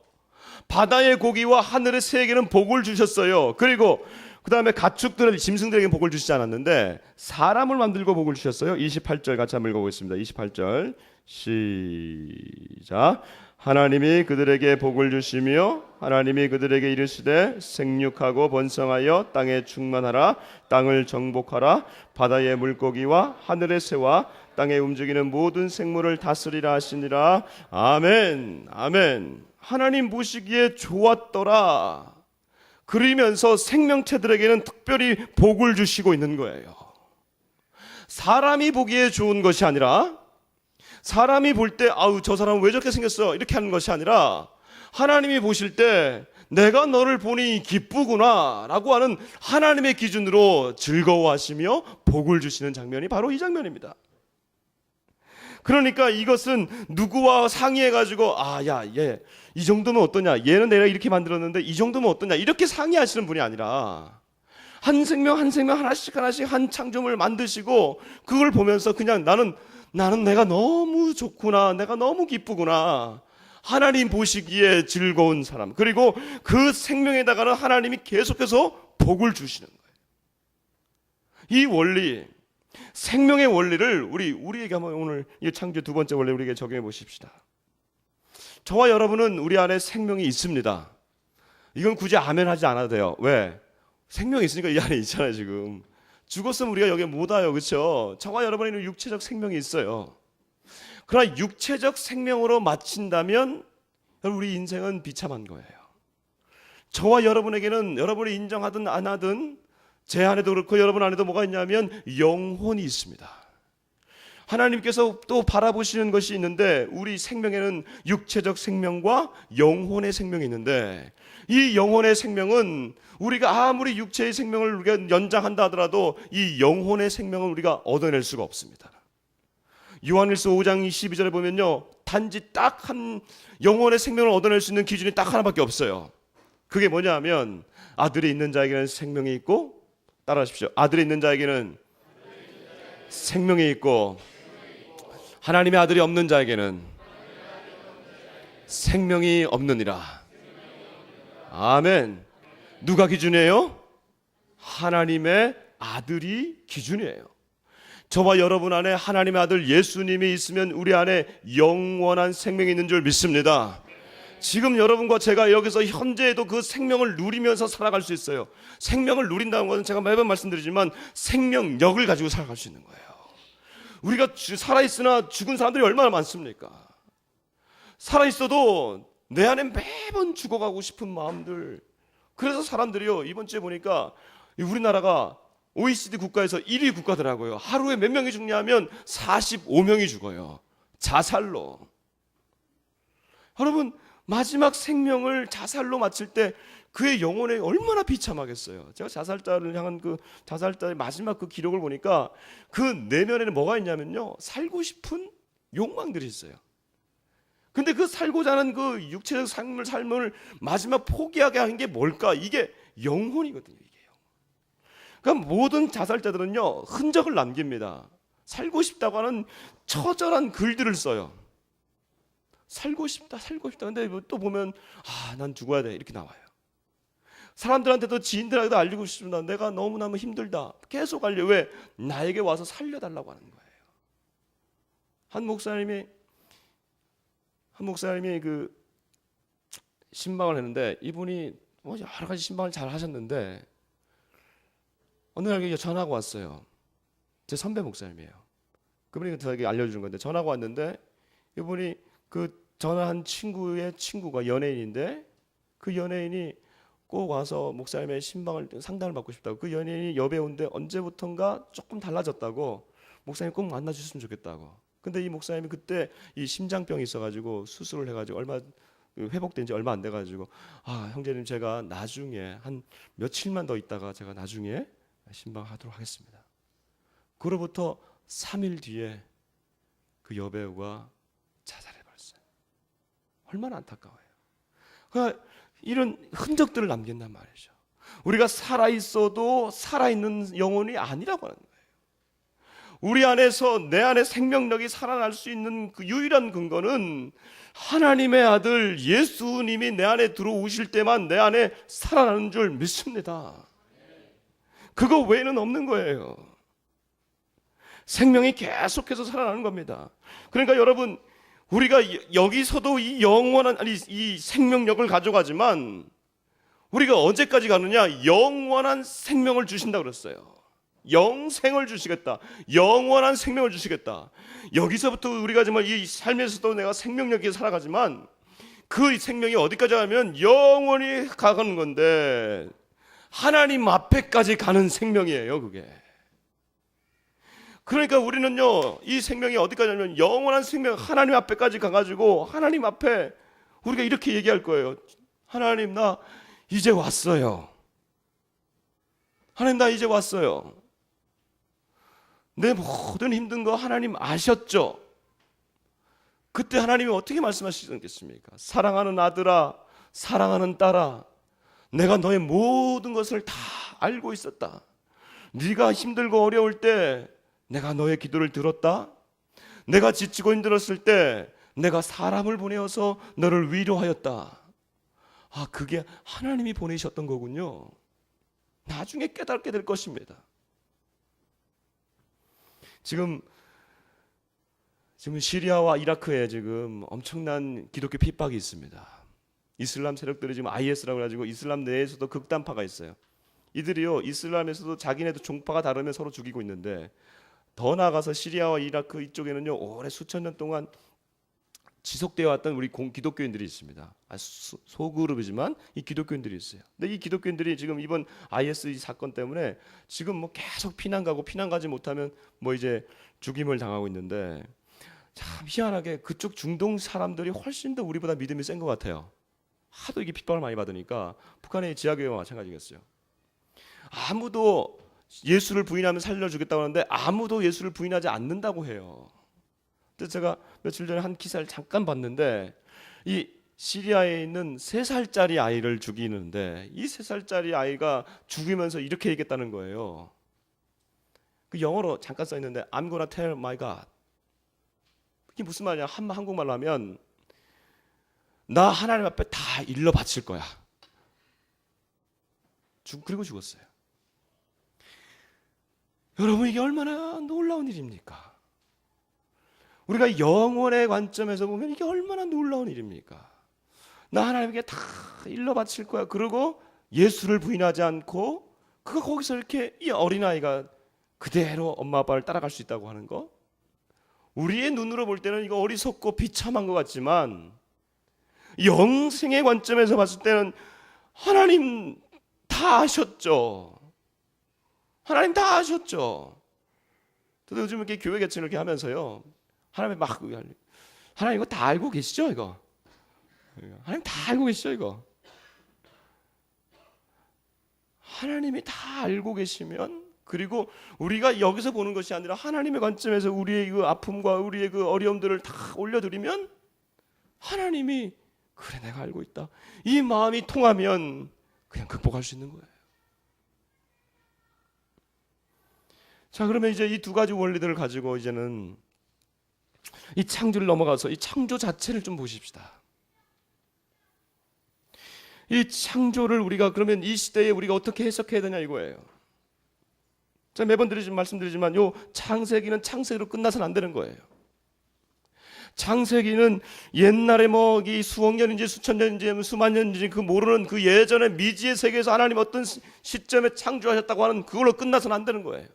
바다의 고기와 하늘의 새에게는 복을 주셨어요. 그리고 그 다음에 가축들의 짐승들에게 복을 주시지 않았는데 사람을 만들고 복을 주셨어요. 28절 같이 한번 읽어보겠습니다. 28절 시작. 하나님이 그들에게 복을 주시며 하나님이 그들에게 이르시되 생육하고 번성하여 땅에 충만하라. 땅을 정복하라. 바다의 물고기와 하늘의 새와 땅에 움직이는 모든 생물을 다스리라 하시니라. 아멘. 아멘. 하나님 보시기에 좋았더라. 그러면서 생명체들에게는 특별히 복을 주시고 있는 거예요. 사람이 보기에 좋은 것이 아니라, 사람이 볼 때 아우 저 사람은 왜 저렇게 생겼어 이렇게 하는 것이 아니라, 하나님이 보실 때 내가 너를 보니 기쁘구나 라고 하는 하나님의 기준으로 즐거워하시며 복을 주시는 장면이 바로 이 장면입니다. 그러니까 이것은 누구와 상의해가지고 얘 이 정도면 어떠냐, 얘는 내가 이렇게 만들었는데 이 정도면 어떠냐 이렇게 상의하시는 분이 아니라 한 생명 한 생명 하나씩 한 창조물을 만드시고 그걸 보면서 그냥 나는 내가 너무 좋구나, 내가 너무 기쁘구나, 하나님 보시기에 즐거운 사람, 그리고 그 생명에다가는 하나님이 계속해서 복을 주시는 거예요. 이 원리, 생명의 원리를 우리에게 한번 오늘 이 창조 두 번째 원리 우리에게 적용해 보십시다. 저와 여러분은 우리 안에 생명이 있습니다. 이건 굳이 아멘 하지 않아도 돼요. 왜? 생명이 있으니까 이 안에 있잖아요. 지금 죽었으면 우리가 여기에 못 와요. 그렇죠? 저와 여러분에는 육체적 생명이 있어요. 그러나 육체적 생명으로 마친다면 우리 인생은 비참한 거예요. 저와 여러분에게는 여러분이 인정하든 안 하든 제 안에도 그렇고 여러분 안에도 뭐가 있냐면 영혼이 있습니다. 하나님께서 또 바라보시는 것이 있는데 우리 생명에는 육체적 생명과 영혼의 생명이 있는데 이 영혼의 생명은 우리가 아무리 육체의 생명을 우리가 연장한다 하더라도 이 영혼의 생명은 우리가 얻어낼 수가 없습니다. 요한일서 5장 22절에 보면요, 단지 딱 한 영혼의 생명을 얻어낼 수 있는 기준이 딱 하나밖에 없어요. 그게 뭐냐 하면 아들이 있는 자에게는 생명이 있고, 따라하십시오. 아들이 있는 자에게는 생명이 있고, 하나님의 아들이 없는 자에게는 생명이 없느니라. 아멘. 누가 기준이에요? 하나님의 아들이 기준이에요. 저와 여러분 안에 하나님의 아들 예수님이 있으면 우리 안에 영원한 생명이 있는 줄 믿습니다. 지금 여러분과 제가 여기서 현재에도 그 생명을 누리면서 살아갈 수 있어요. 생명을 누린다는 것은 제가 매번 말씀드리지만 생명력을 가지고 살아갈 수 있는 거예요. 우리가 살아있으나 죽은 사람들이 얼마나 많습니까? 살아있어도 내 안에 매번 죽어가고 싶은 마음들. 그래서 사람들이요, 이번 주에 보니까 우리나라가 OECD 국가에서 1위 국가더라고요. 하루에 몇 명이 죽냐면 45명이 죽어요. 자살로. 여러분, 마지막 생명을 자살로 마칠 때 그의 영혼에 얼마나 비참하겠어요. 제가 자살자를 향한 그 자살자의 마지막 그 기록을 보니까 그 내면에는 뭐가 있냐면요, 살고 싶은 욕망들이 있어요. 근데 그 살고자 하는 그 육체적 삶을 마지막 포기하게 한 게 뭘까? 이게 영혼이거든요. 그러니까 모든 자살자들은요, 흔적을 남깁니다. 살고 싶다고 하는 처절한 글들을 써요. 살고 싶다, 살고 싶다. 근데 또 보면 난 죽어야 돼, 이렇게 나와요. 사람들한테도, 지인들한테도 알리고 싶습니다. 내가 너무너무 힘들다. 계속 알려. 왜? 나에게 와서 살려달라고 하는 거예요. 한 목사님이 그 신방을 했는데, 이분이 여러 가지 신방을 잘 하셨는데 어느 날 전화가 왔어요. 제 선배 목사님이에요. 그분이 저에게 알려주는 건데, 전화가 왔는데 이분이 그 전화한 친구의 친구가 연예인인데, 그 연예인이 꼭 와서 목사님의 신방을 상담을 받고 싶다고, 그 연예인이 여배 온데 언제부턴가 조금 달라졌다고, 목사님 꼭 만나주셨으면 좋겠다고. 근데 이 목사님이 그때 이 심장병이 있어가지고 수술을 해가지고 회복된 지 얼마 안 돼가지고, 형제님, 제가 나중에 한 며칠만 더 있다가 제가 나중에 신방하도록 하겠습니다. 그로부터 3일 뒤에 그 여배우가 자살해버렸어요. 얼마나 안타까워요. 그러니까 이런 흔적들을 남긴단 말이죠. 우리가 살아있어도 살아있는 영혼이 아니라고 하는 거예요. 우리 안에서, 내 안에 생명력이 살아날 수 있는 그 유일한 근거는 하나님의 아들 예수님이 내 안에 들어오실 때만 내 안에 살아나는 줄 믿습니다. 그거 외에는 없는 거예요. 생명이 계속해서 살아나는 겁니다. 그러니까 여러분, 우리가 여기서도 이 이 생명력을 가져가지만 우리가 언제까지 가느냐? 영원한 생명을 주신다 그랬어요. 영생을 주시겠다. 영원한 생명을 주시겠다. 여기서부터 우리가 정말 이 삶에서도 내가 생명력 있게 살아가지만 그 생명이 어디까지 가면 영원히 가는 건데, 하나님 앞에까지 가는 생명이에요, 그게. 그러니까 우리는요, 이 생명이 어디까지 가면 영원한 생명, 하나님 앞에까지 가가지고 하나님 앞에 우리가 이렇게 얘기할 거예요. 하나님, 나 이제 왔어요. 하나님, 나 이제 왔어요. 내 모든 힘든 거 하나님 아셨죠? 그때 하나님이 어떻게 말씀하시겠습니까? 사랑하는 아들아, 사랑하는 딸아, 내가 너의 모든 것을 다 알고 있었다. 네가 힘들고 어려울 때 내가 너의 기도를 들었다. 내가 지치고 힘들었을 때 내가 사람을 보내어서 너를 위로하였다. 그게 하나님이 보내셨던 거군요. 나중에 깨닫게 될 것입니다. 지금 시리아와 이라크에 지금 엄청난 기독교 핍박이 있습니다. 이슬람 세력들이 지금 IS라고 해가지고 이슬람 내에서도 극단파가 있어요. 이들이요, 이슬람에서도 자기네도 종파가 다르면 서로 죽이고 있는데, 더 나아가서 시리아와 이라크 이쪽에는요, 오래 수천 년 동안 지속되어 왔던 우리 기독교인들이 있습니다. 소그룹이지만 이 기독교인들이 있어요. 근데 이 기독교인들이 지금 이번 IS 사건 때문에 지금 계속 피난 가지 못하면 이제 죽임을 당하고 있는데, 참 희한하게 그쪽 중동 사람들이 훨씬 더 우리보다 믿음이 센 것 같아요. 하도 이게 핍박을 많이 받으니까 북한의 지하교회와 마찬가지겠어요. 아무도 예수를 부인하면 살려주겠다고 하는데 아무도 예수를 부인하지 않는다고 해요. 그래서 제가 며칠 전에 한 기사를 잠깐 봤는데 이 시리아에 있는 3살짜리 아이를 죽이는데 이 3살짜리 아이가 죽이면서 이렇게 얘기했다는 거예요. 그 영어로 잠깐 써 있는데 I'm gonna tell my God. 이게 무슨 말이냐? 한국말로 하면 나 하나님 앞에 다 일러 바칠 거야. 그리고 죽었어요. 여러분, 이게 얼마나 놀라운 일입니까? 우리가 영혼의 관점에서 보면 이게 얼마나 놀라운 일입니까? 나 하나님께 다 일러 바칠 거야. 그리고 예수를 부인하지 않고 그가 거기서 이렇게 이 어린아이가 그대로 엄마 아빠를 따라갈 수 있다고 하는 거, 우리의 눈으로 볼 때는 이거 어리석고 비참한 것 같지만 영생의 관점에서 봤을 때는 하나님 다 아셨죠. 하나님 다 아셨죠. 저도 요즘 이렇게 교회 개척을 이렇게 하면서요, 하나님 막 하나님 이거 다 알고 계시죠? 이거 하나님 다 알고 계시죠? 이거 하나님이 다 알고 계시면, 그리고 우리가 여기서 보는 것이 아니라 하나님의 관점에서 우리의 그 아픔과 우리의 그 어려움들을 다 올려드리면 하나님이 그래 내가 알고 있다, 이 마음이 통하면 그냥 극복할 수 있는 거예요. 자, 그러면 이제 이 두 가지 원리들을 가지고 이제는 이 창조를 넘어가서 이 창조 자체를 좀 보십시다. 이 창조를 우리가 그러면 이 시대에 우리가 어떻게 해석해야 되냐 이거예요. 제가 매번 말씀드리지만 요 창세기는 창세기로 끝나서는 안 되는 거예요. 창세기는 옛날에 이 수억 년인지 수천 년인지 수만 년인지 그 모르는 그 예전의 미지의 세계에서 하나님 어떤 시점에 창조하셨다고 하는 그걸로 끝나서는 안 되는 거예요.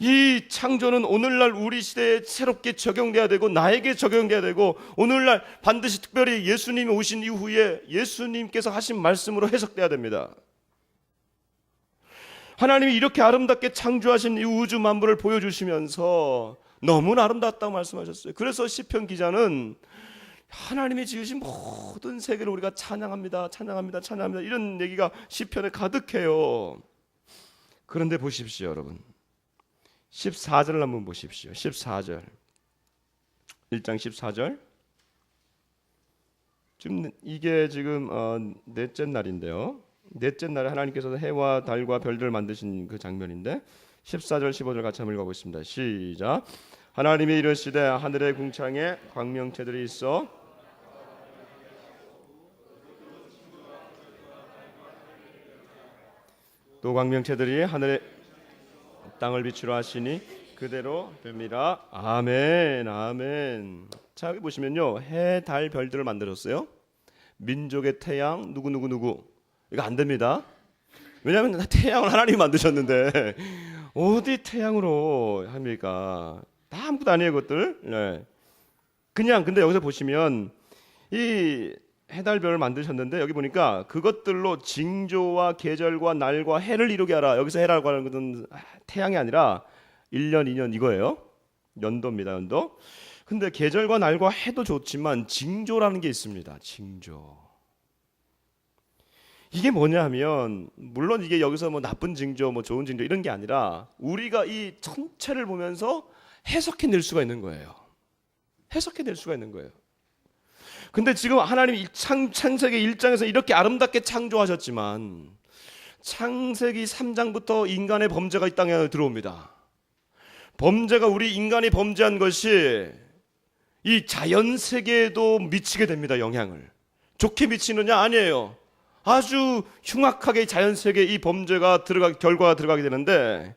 이 창조는 오늘날 우리 시대에 새롭게 적용돼야 되고 나에게 적용돼야 되고, 오늘날 반드시 특별히 예수님이 오신 이후에 예수님께서 하신 말씀으로 해석돼야 됩니다. 하나님이 이렇게 아름답게 창조하신 이 우주 만물을 보여주시면서 너무나 아름답다고 말씀하셨어요. 그래서 시편 기자는 하나님이 지으신 모든 세계를 우리가 찬양합니다, 찬양합니다, 찬양합니다, 이런 얘기가 시편에 가득해요. 그런데 보십시오, 여러분. 14절을 한번 보십시오. 14절, 1장 14절. 지금 이게 지금 넷째 날인데요, 넷째 날에 하나님께서 해와 달과 별들을 만드신 그 장면인데 14절 15절 같이 한번 읽어보겠습니다. 시작. 하나님이 이르시되 하늘의 궁창에 광명체들이 있어 또 광명체들이 하늘의 땅을 비추라 하시니 그대로 됨이라. 아멘, 아멘. 자, 여기 보시면요, 해, 달, 별들을 만들었어요. 민족의 태양 누구 이거 안 됩니다. 왜냐하면 태양을 하나님이 만드셨는데 어디 태양으로 합니까? 다 아무것도 아니에요, 그것들. 네. 그냥 근데 여기서 보시면 이 해달별을 만드셨는데 여기 보니까 그것들로 징조와 계절과 날과 해를 이루게 하라. 여기서 해라고 하는 것은 태양이 아니라 1년, 2년 이거예요. 연도입니다, 연도. 근데 계절과 날과 해도 좋지만 징조라는 게 있습니다. 징조. 이게 뭐냐면, 물론 이게 여기서 나쁜 징조, 좋은 징조 이런 게 아니라 우리가 이 전체를 보면서 해석해낼 수가 있는 거예요. 해석해낼 수가 있는 거예요. 근데 지금 하나님이 창세기 1장에서 이렇게 아름답게 창조하셨지만 창세기 3장부터 인간의 범죄가 이 땅에 들어옵니다. 범죄가, 우리 인간이 범죄한 것이 이 자연 세계에도 미치게 됩니다. 영향을. 좋게 미치느냐? 아니에요. 아주 흉악하게 자연 세계에 이 범죄가 결과가 들어가게 되는데,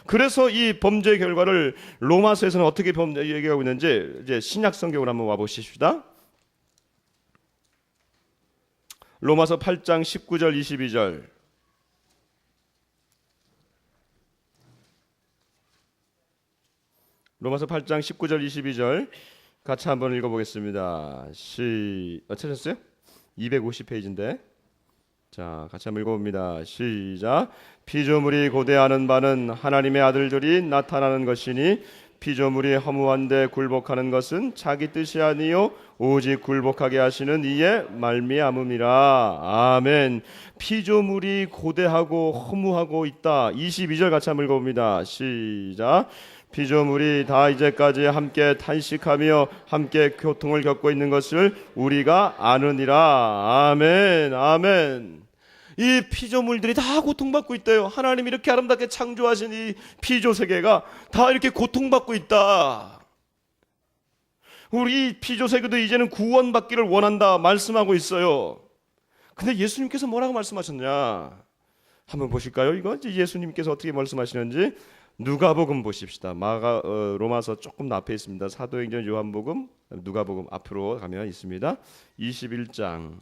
그래서 이 범죄의 결과를 로마서에서는 어떻게 얘기하고 있는지 이제 신약 성경으로 한번 와 보십시다. 로마서 8장 19절 22절. 로마서 8장 19절 22절 같이 한번 읽어보겠습니다. 찾으셨어요? 250페이지인데. 자, 같이 한번 읽어봅니다. 시작. 피조물이 고대하는 바는 하나님의 아들들이 나타나는 것이니 피조물이 허무한데 굴복하는 것은 자기 뜻이 아니요 오직 굴복하게 하시는 이의 말미암음이라. 아멘. 피조물이 고대하고 허무하고 있다. 22절 같이 한번 읽어봅니다. 시작. 피조물이 다 이제까지 함께 탄식하며 함께 고통을 겪고 있는 것을 우리가 아느니라. 아멘. 아멘. 이 피조물들이 다 고통받고 있대요. 하나님이 이렇게 아름답게 창조하신 이 피조 세계가 다 이렇게 고통받고 있다. 우리 피조 세계도 이제는 구원받기를 원한다 말씀하고 있어요. 근데 예수님께서 뭐라고 말씀하셨냐? 한번 보실까요? 이거 예수님께서 어떻게 말씀하시는지 누가복음 보십시다. 로마서 조금 앞에 있습니다. 사도행전, 요한복음, 누가복음 앞으로 가면 있습니다. 21장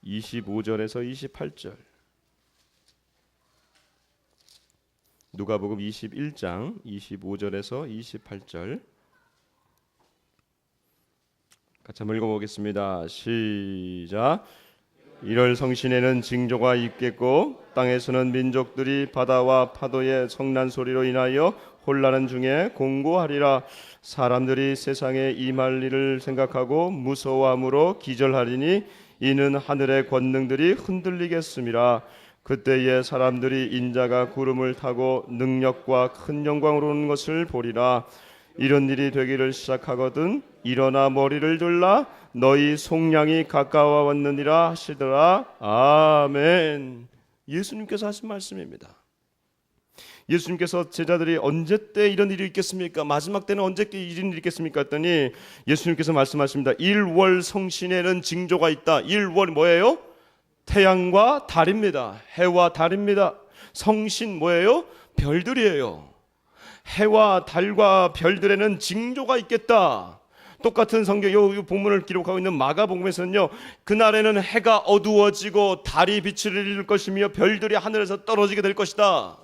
25절에서 28절. 누가복음 21장 25절에서 28절 같이 한번 읽어보겠습니다. 시작. 이럴 성신에는 징조가 있겠고 땅에서는 민족들이 바다와 파도의 성난 소리로 인하여 혼란한 중에 공고하리라. 사람들이 세상에 임할 일을 생각하고 무서워함으로 기절하리니 이는 하늘의 권능들이 흔들리겠음이라. 그때에 사람들이 인자가 구름을 타고 능력과 큰 영광으로 오는 것을 보리라. 이런 일이 되기를 시작하거든 일어나 머리를 들라 너희 속량이 가까워 왔느니라 하시더라. 아멘. 예수님께서 하신 말씀입니다. 예수님께서 제자들이 언제 때 이런 일이 있겠습니까? 마지막 때는 언제 이런 일이 있겠습니까? 했더니 예수님께서 말씀하십니다. 일월 성신에는 징조가 있다. 일월 뭐예요? 태양과 달입니다. 해와 달입니다. 성신 뭐예요? 별들이에요. 해와 달과 별들에는 징조가 있겠다. 똑같은 성경 이 본문을 기록하고 있는 마가복음에서는요, 그날에는 해가 어두워지고 달이 빛을 잃을 것이며 별들이 하늘에서 떨어지게 될 것이다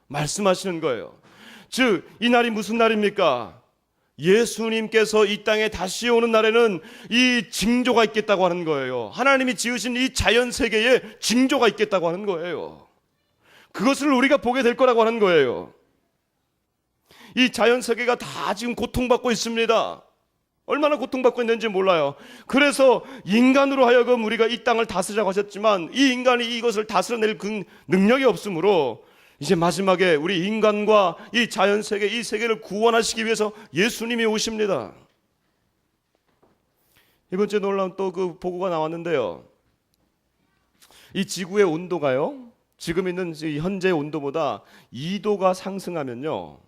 말씀하시는 거예요. 즉 이 날이 무슨 날입니까? 예수님께서 이 땅에 다시 오는 날에는 이 징조가 있겠다고 하는 거예요. 하나님이 지으신 이 자연 세계에 징조가 있겠다고 하는 거예요. 그것을 우리가 보게 될 거라고 하는 거예요. 이 자연 세계가 다 지금 고통받고 있습니다. 얼마나 고통받고 있는지 몰라요. 그래서 인간으로 하여금 우리가 이 땅을 다스리라고 하셨지만 이 인간이 이것을 다스려낼 그 능력이 없으므로 이제 마지막에 우리 인간과 이 자연 세계, 이 세계를 구원하시기 위해서 예수님이 오십니다. 이번 주에 놀라운 또 그 보고가 나왔는데요. 이 지구의 온도가요, 지금 있는 현재 온도보다 2도가 상승하면요,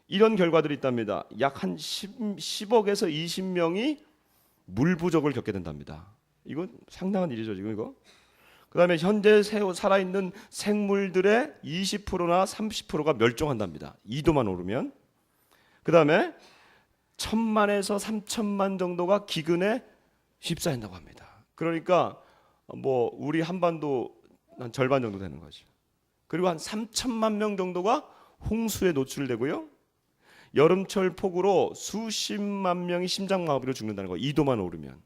이런 결과들이 있답니다. 약 한 10억에서 20명이 물 부족을 겪게 된답니다. 이건 상당한 일이죠, 지금 이거. 그 다음에 현재 살아있는 생물들의 20%나 30%가 멸종한답니다. 2도만 오르면. 그 다음에 1,000만에서 3,000만 정도가 기근에 휩싸인다고 합니다. 그러니까 뭐 우리 한반도 한 절반 정도 되는 거죠. 그리고 한 3,000만 명 정도가 홍수에 노출되고요. 여름철 폭우로 수십만 명이 심장마비로 죽는다는 거. 2도만 오르면.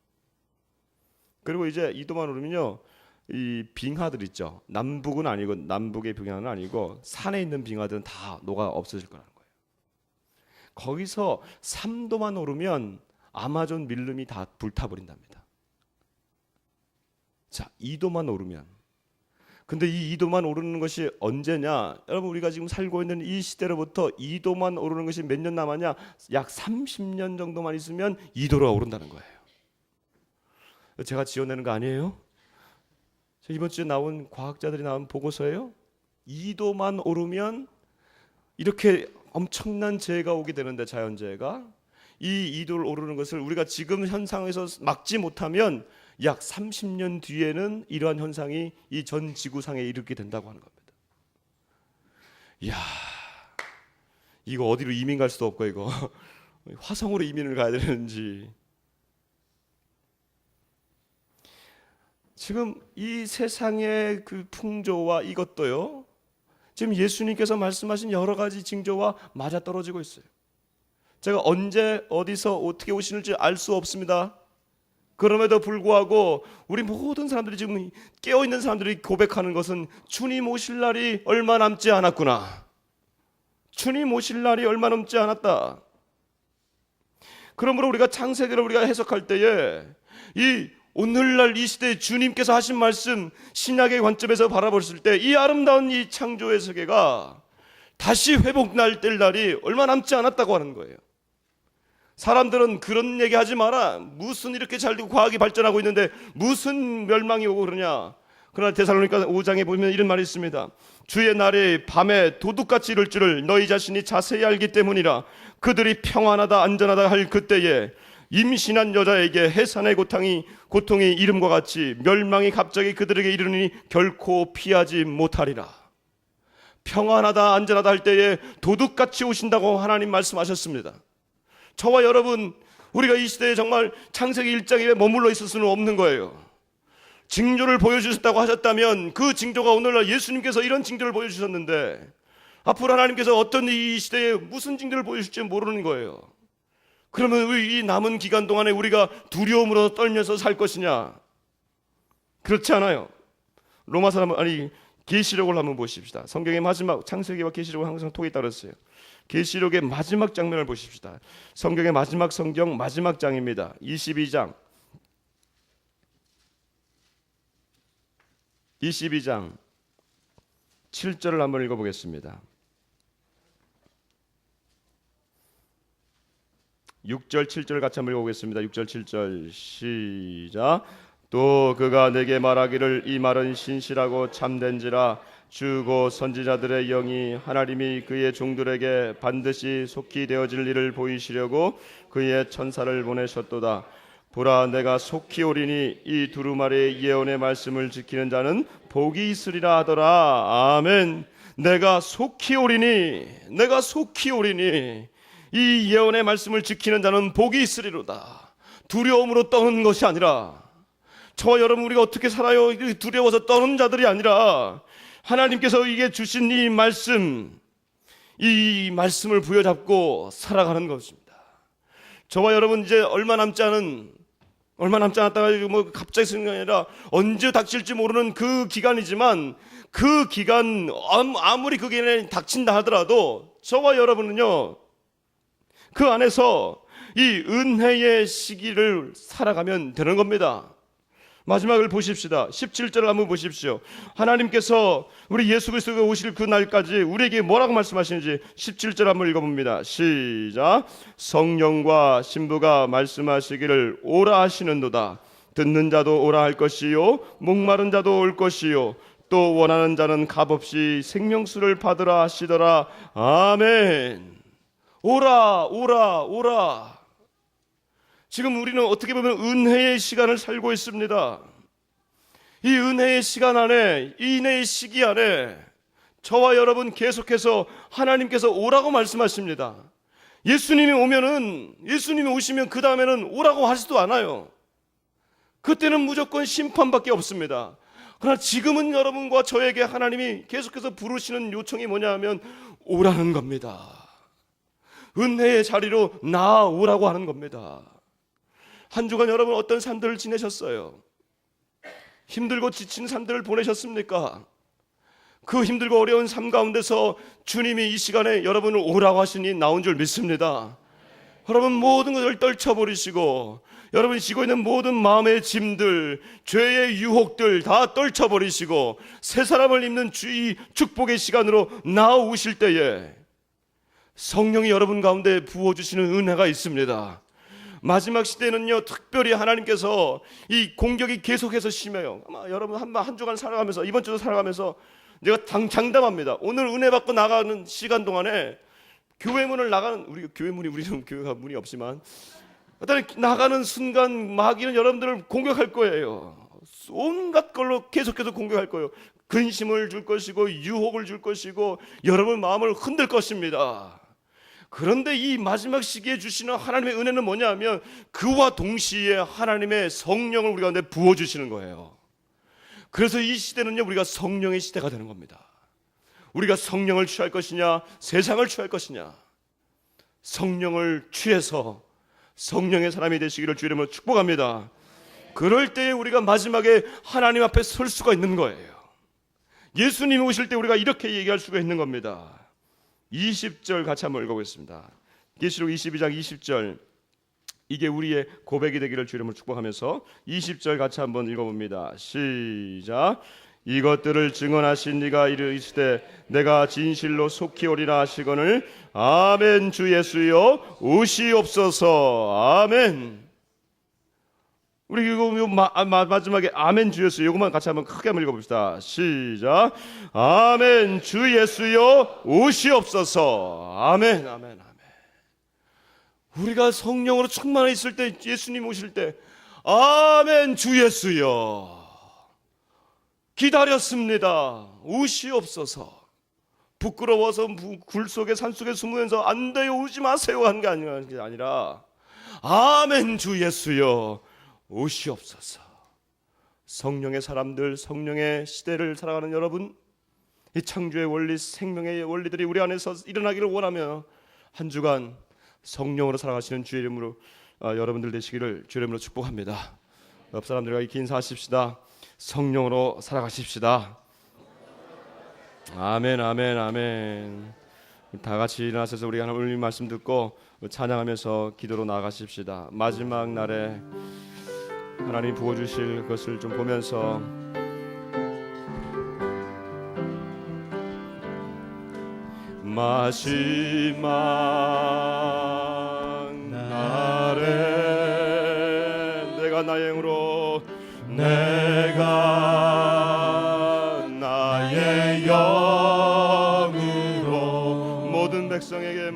그리고 이제 2도만 오르면요, 이 빙하들 있죠. 남북은 아니고, 남북의 빙하는 아니고 산에 있는 빙하들은 다 녹아 없어질 거라는 거예요. 거기서 3도만 오르면 아마존 밀림이 다 불타버린답니다. 자, 2도만 오르면. 근데 이 2도만 오르는 것이 언제냐? 여러분, 우리가 지금 살고 있는 이 시대로부터 2도만 오르는 것이 몇 년 남았냐? 약 30년 정도만 있으면 2도가 오른다는 거예요. 제가 지어내는 거 아니에요? 이번 주에 나온 과학자들이 나온 보고서예요. 2도만 오르면 이렇게 엄청난 재해가 오게 되는데, 자연재해가, 이 2도를 오르는 것을 우리가 지금 현상에서 막지 못하면 약 30년 뒤에는 이러한 현상이 이 전 지구상에 이르게 된다고 하는 겁니다. 이야, 이거 어디로 이민 갈 수도 없고, 이거 화성으로 이민을 가야 되는지. 지금 이 세상의 그 풍조와 이것도요, 지금 예수님께서 말씀하신 여러 가지 징조와 맞아떨어지고 있어요. 제가 언제 어디서 어떻게 오시는지 알 수 없습니다. 그럼에도 불구하고 우리 모든 사람들이, 지금 깨어있는 사람들이 고백하는 것은 주님 오실 날이 얼마 남지 않았구나. 주님 오실 날이 얼마 남지 않았다. 그러므로 우리가 창세기를 우리가 해석할 때에 이 오늘날 이 시대에 주님께서 하신 말씀, 신약의 관점에서 바라봤을 때 이 아름다운 이 창조의 세계가 다시 회복될 날이 얼마 남지 않았다고 하는 거예요. 사람들은 그런 얘기하지 마라. 무슨 이렇게 잘 되고 과학이 발전하고 있는데 무슨 멸망이 오고 그러냐. 그러나 데살로니가 5장에 보면 이런 말이 있습니다. 주의 날이 밤에 도둑같이 이를 줄을 너희 자신이 자세히 알기 때문이라. 그들이 평안하다 안전하다 할 그때에 임신한 여자에게 해산의 고통이 이름과 같이 멸망이 갑자기 그들에게 이르니 결코 피하지 못하리라. 평안하다 안전하다 할 때에 도둑같이 오신다고 하나님 말씀하셨습니다. 저와 여러분, 우리가 이 시대에 정말 창세기 1장에 머물러 있을 수는 없는 거예요. 징조를 보여주셨다고 하셨다면 그 징조가 오늘날 예수님께서 이런 징조를 보여주셨는데 앞으로 하나님께서 어떤 이 시대에 무슨 징조를 보여줄지 모르는 거예요. 그러면 이 남은 기간 동안에 우리가 두려움으로 떨면서 살 것이냐? 그렇지 않아요. 계시록을 한번 보십시다. 성경의 마지막, 창세기와 계시록은 항상 통이 따랐어요. 계시록의 마지막 장면을 보십시다. 성경의 마지막 성경 마지막 장입니다. 22장 7절을 한번 읽어보겠습니다. 6절 7절 같이 한번 읽어보겠습니다. 6절 7절 시작. 또 그가 내게 말하기를 이 말은 신실하고 참된지라 주고 선지자들의 영이 하나님이 그의 종들에게 반드시 속히 되어질 일을 보이시려고 그의 천사를 보내셨도다. 보라 내가 속히 오리니 이 두루마리의 예언의 말씀을 지키는 자는 복이 있으리라 하더라. 아멘. 내가 속히 오리니 이 예언의 말씀을 지키는 자는 복이 있으리로다. 두려움으로 떠는 것이 아니라, 저와 여러분 우리가 어떻게 살아요? 두려워서 떠는 자들이 아니라 하나님께서 이게 주신 이 말씀을 부여잡고 살아가는 것입니다. 저와 여러분 이제 얼마 남지 않았다가 뭐 갑자기 생각이 아니라 언제 닥칠지 모르는 그 기간이지만 그 기간 아무리 그 기간에 닥친다 하더라도 저와 여러분은요 그 안에서 이 은혜의 시기를 살아가면 되는 겁니다. 마지막을 보십시다. 17절을 한번 보십시오. 하나님께서 우리 예수 그리스도가 오실 그 날까지 우리에게 뭐라고 말씀하시는지 17절 한번 읽어봅니다. 시작. 성령과 신부가 말씀하시기를 오라 하시는도다. 듣는 자도 오라 할 것이요 목마른 자도 올 것이요 또 원하는 자는 값없이 생명수를 받으라 하시더라. 아멘. 오라. 지금 우리는 어떻게 보면 은혜의 시간을 살고 있습니다. 이 은혜의 시간 안에, 이 은혜의 시기 안에 저와 여러분 계속해서 하나님께서 오라고 말씀하십니다. 예수님이 오시면 그 다음에는 오라고 하지도 않아요. 그때는 무조건 심판밖에 없습니다. 그러나 지금은 여러분과 저에게 하나님이 계속해서 부르시는 요청이 뭐냐 하면 오라는 겁니다. 은혜의 자리로 나오라고 하는 겁니다. 한 주간 여러분 어떤 삶들을 지내셨어요? 힘들고 지친 삶들을 보내셨습니까? 그 힘들고 어려운 삶 가운데서 주님이 이 시간에 여러분을 오라고 하시니 나온 줄 믿습니다. 여러분 모든 것을 떨쳐버리시고 여러분이 지고 있는 모든 마음의 짐들, 죄의 유혹들 다 떨쳐버리시고 새 사람을 입는 주의 축복의 시간으로 나오실 때에 성령이 여러분 가운데 부어주시는 은혜가 있습니다. 마지막 시대는요 특별히 하나님께서 이 공격이 계속해서 심해요. 아마 여러분 한 주간 살아가면서 이번 주도 살아가면서 내가 장담합니다. 오늘 은혜 받고 나가는 시간 동안에 교회 문을 나가는 우리 교회가 문이 없지만 일단 나가는 순간 마귀는 여러분들을 공격할 거예요. 온갖 걸로 계속해서 공격할 거예요. 근심을 줄 것이고 유혹을 줄 것이고 여러분 마음을 흔들 것입니다. 그런데 이 마지막 시기에 주시는 하나님의 은혜는 뭐냐 하면 그와 동시에 하나님의 성령을 우리 가운데 부어주시는 거예요. 그래서 이 시대는요 우리가 성령의 시대가 되는 겁니다. 우리가 성령을 취할 것이냐 세상을 취할 것이냐, 성령을 취해서 성령의 사람이 되시기를 주 이름으로 축복합니다. 그럴 때에 우리가 마지막에 하나님 앞에 설 수가 있는 거예요. 예수님이 오실 때 우리가 이렇게 얘기할 수가 있는 겁니다. 20절 같이 한번 읽어보겠습니다. 계시록 22장 20절, 이게 우리의 고백이 되기를 주 이름으로 축복하면서 20절 같이 한번 읽어봅니다. 시작. 이것들을 증언하신 이가 이르시되 내가 진실로 속히 오리라 하시거늘 아멘. 주 예수여 오시옵소서. 아멘. 우리 이거 마지막에 아멘 주 예수, 이것만 같이 한번 크게 한번 읽어봅시다. 시작. 아멘. 주 예수여 오시옵소서. 아멘. 아멘. 아멘. 우리가 성령으로 충만해 있을 때, 예수님 오실 때 아멘 주 예수여 기다렸습니다. 오시옵소서. 부끄러워서 굴 속에 산 속에 숨으면서 안 돼요 오지 마세요 하는 게 아니라 아멘 주 예수여 오시옵소서. 성령의 사람들, 성령의 시대를 살아가는 여러분, 이 창조의 원리, 생명의 원리들이 우리 안에서 일어나기를 원하며 한 주간 성령으로 살아가시는 주의 이름으로 여러분들 되시기를 주의 이름으로 축복합니다. 옆 사람들과 이렇게 인사하십시다. 성령으로 살아가십시다. 아멘. 아멘. 아멘. 다 같이 일어나셔서 우리 하나님 말씀 듣고 찬양하면서 기도로 나아가십시다. 마지막 날에 하나님 부어주실 것을 좀 보면서 마지막 날에 내가 나의 영으로 모든 백성에게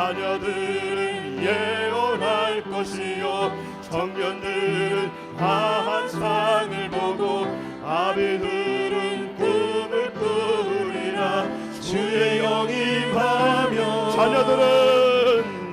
자녀들은 예언할 것이요 청년들은 환상을 보고 아비들은 꿈을 꾸리라. 주의 영이 임하며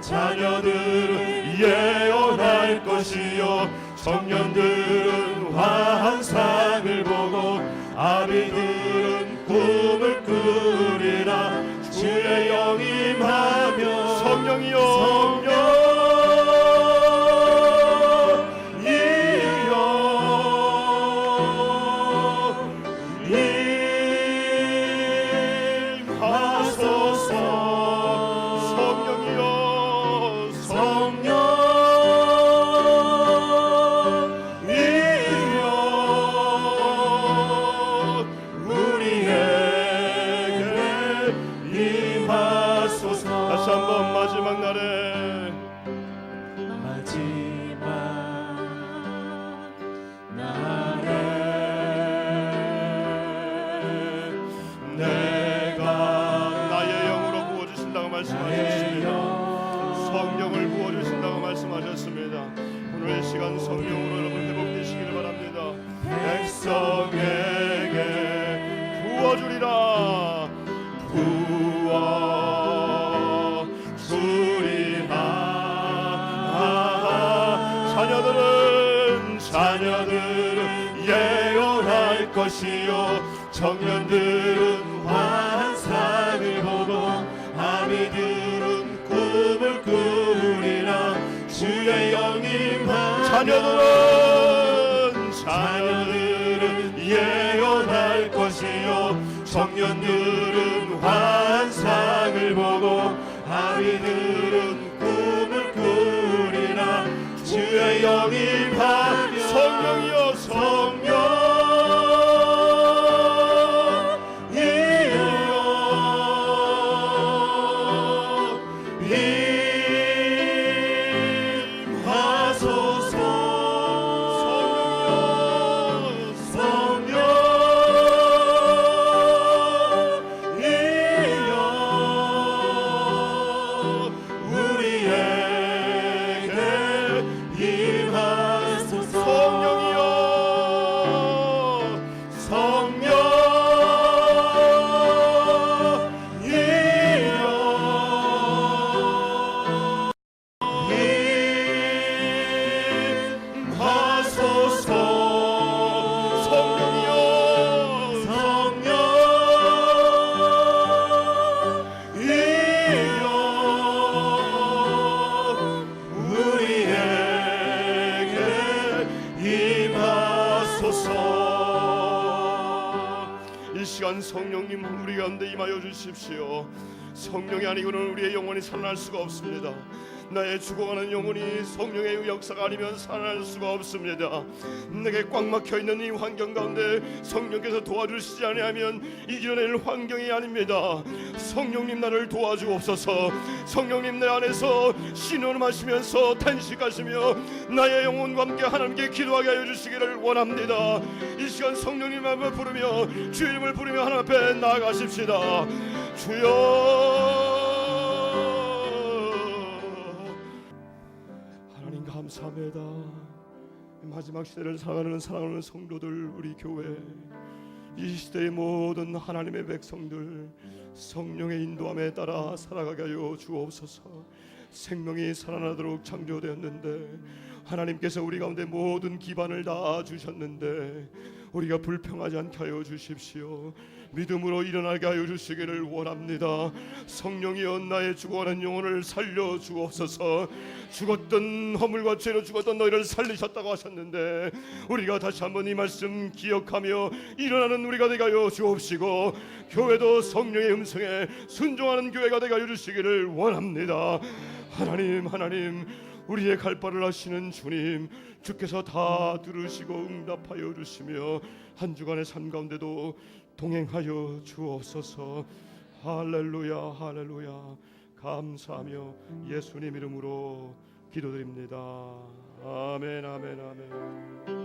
자녀들은 예언할 것이요 청년들은 환상을 보고 아비들은 꿈을 꾸리라. 주의 영이 임하며 성령이여 성령을 부어주신다고 말씀하셨습니다. 오늘 이 시간 성령으로 여러분 회복되시기를 바랍니다. 백성에게 부어주리라. 자녀들은 예언할 것이요 청년들은 환상을 보고 아비들은 꿈을 꾸리라. 주의 영이 임하며 자녀들은 예언할 것이요 청년들은 환상을 보고 아비들은 꿈을 꾸리라. 주의 영이 임하며 성령이여 성령이여 시간 성령님 우리 가운데 임하여 주십시오. 성령이 아니고는 우리의 영혼이 살아날 수가 없습니다. 나의 죽어가는 영혼이 성령의 역사가 아니면 살아날 수가 없습니다. 내게 꽉 막혀있는 이 환경 가운데 성령께서 도와주시지 아니하면 이겨낼 환경이 아닙니다. 성령님 나를 도와주옵소서. 성령님 내 안에서 신원하시면서 탄식하시며 나의 영혼과 함께 하나님께 기도하게 하여 주시기를 원합니다. 이 시간 성령님 앞을 부르며 주의 이름을 부르며 하나님 앞에 나아가십시다. 주여, 하나님 감사합니다. 마지막 시대를 살아가는 사랑하는 성도들, 우리 교회, 이 시대의 모든 하나님의 백성들 성령의 인도함에 따라 살아가게 하여 주옵소서. 생명이 살아나도록 창조되었는데 하나님께서 우리 가운데 모든 기반을 다 주셨는데 우리가 불평하지 않게 하여 주십시오. 믿음으로 일어나게 하여 주시기를 원합니다. 성령이여 나의 죽어가는 영혼을 살려 주옵소서. 죽었던 허물과 죄로 죽었던 너희를 살리셨다고 하셨는데 우리가 다시 한번 이 말씀 기억하며 일어나는 우리가 되게 하여 주옵시고 교회도 성령의 음성에 순종하는 교회가 되게 하여 주시기를 원합니다. 하나님, 우리의 갈 바를 아시는 주님, 주께서 다 들으시고 응답하여 주시며 한 주간의 삶 가운데도 동행하여 주옵소서. 할렐루야, 할렐루야. 감사하며 예수님 이름으로 기도드립니다. 아멘, 아멘, 아멘.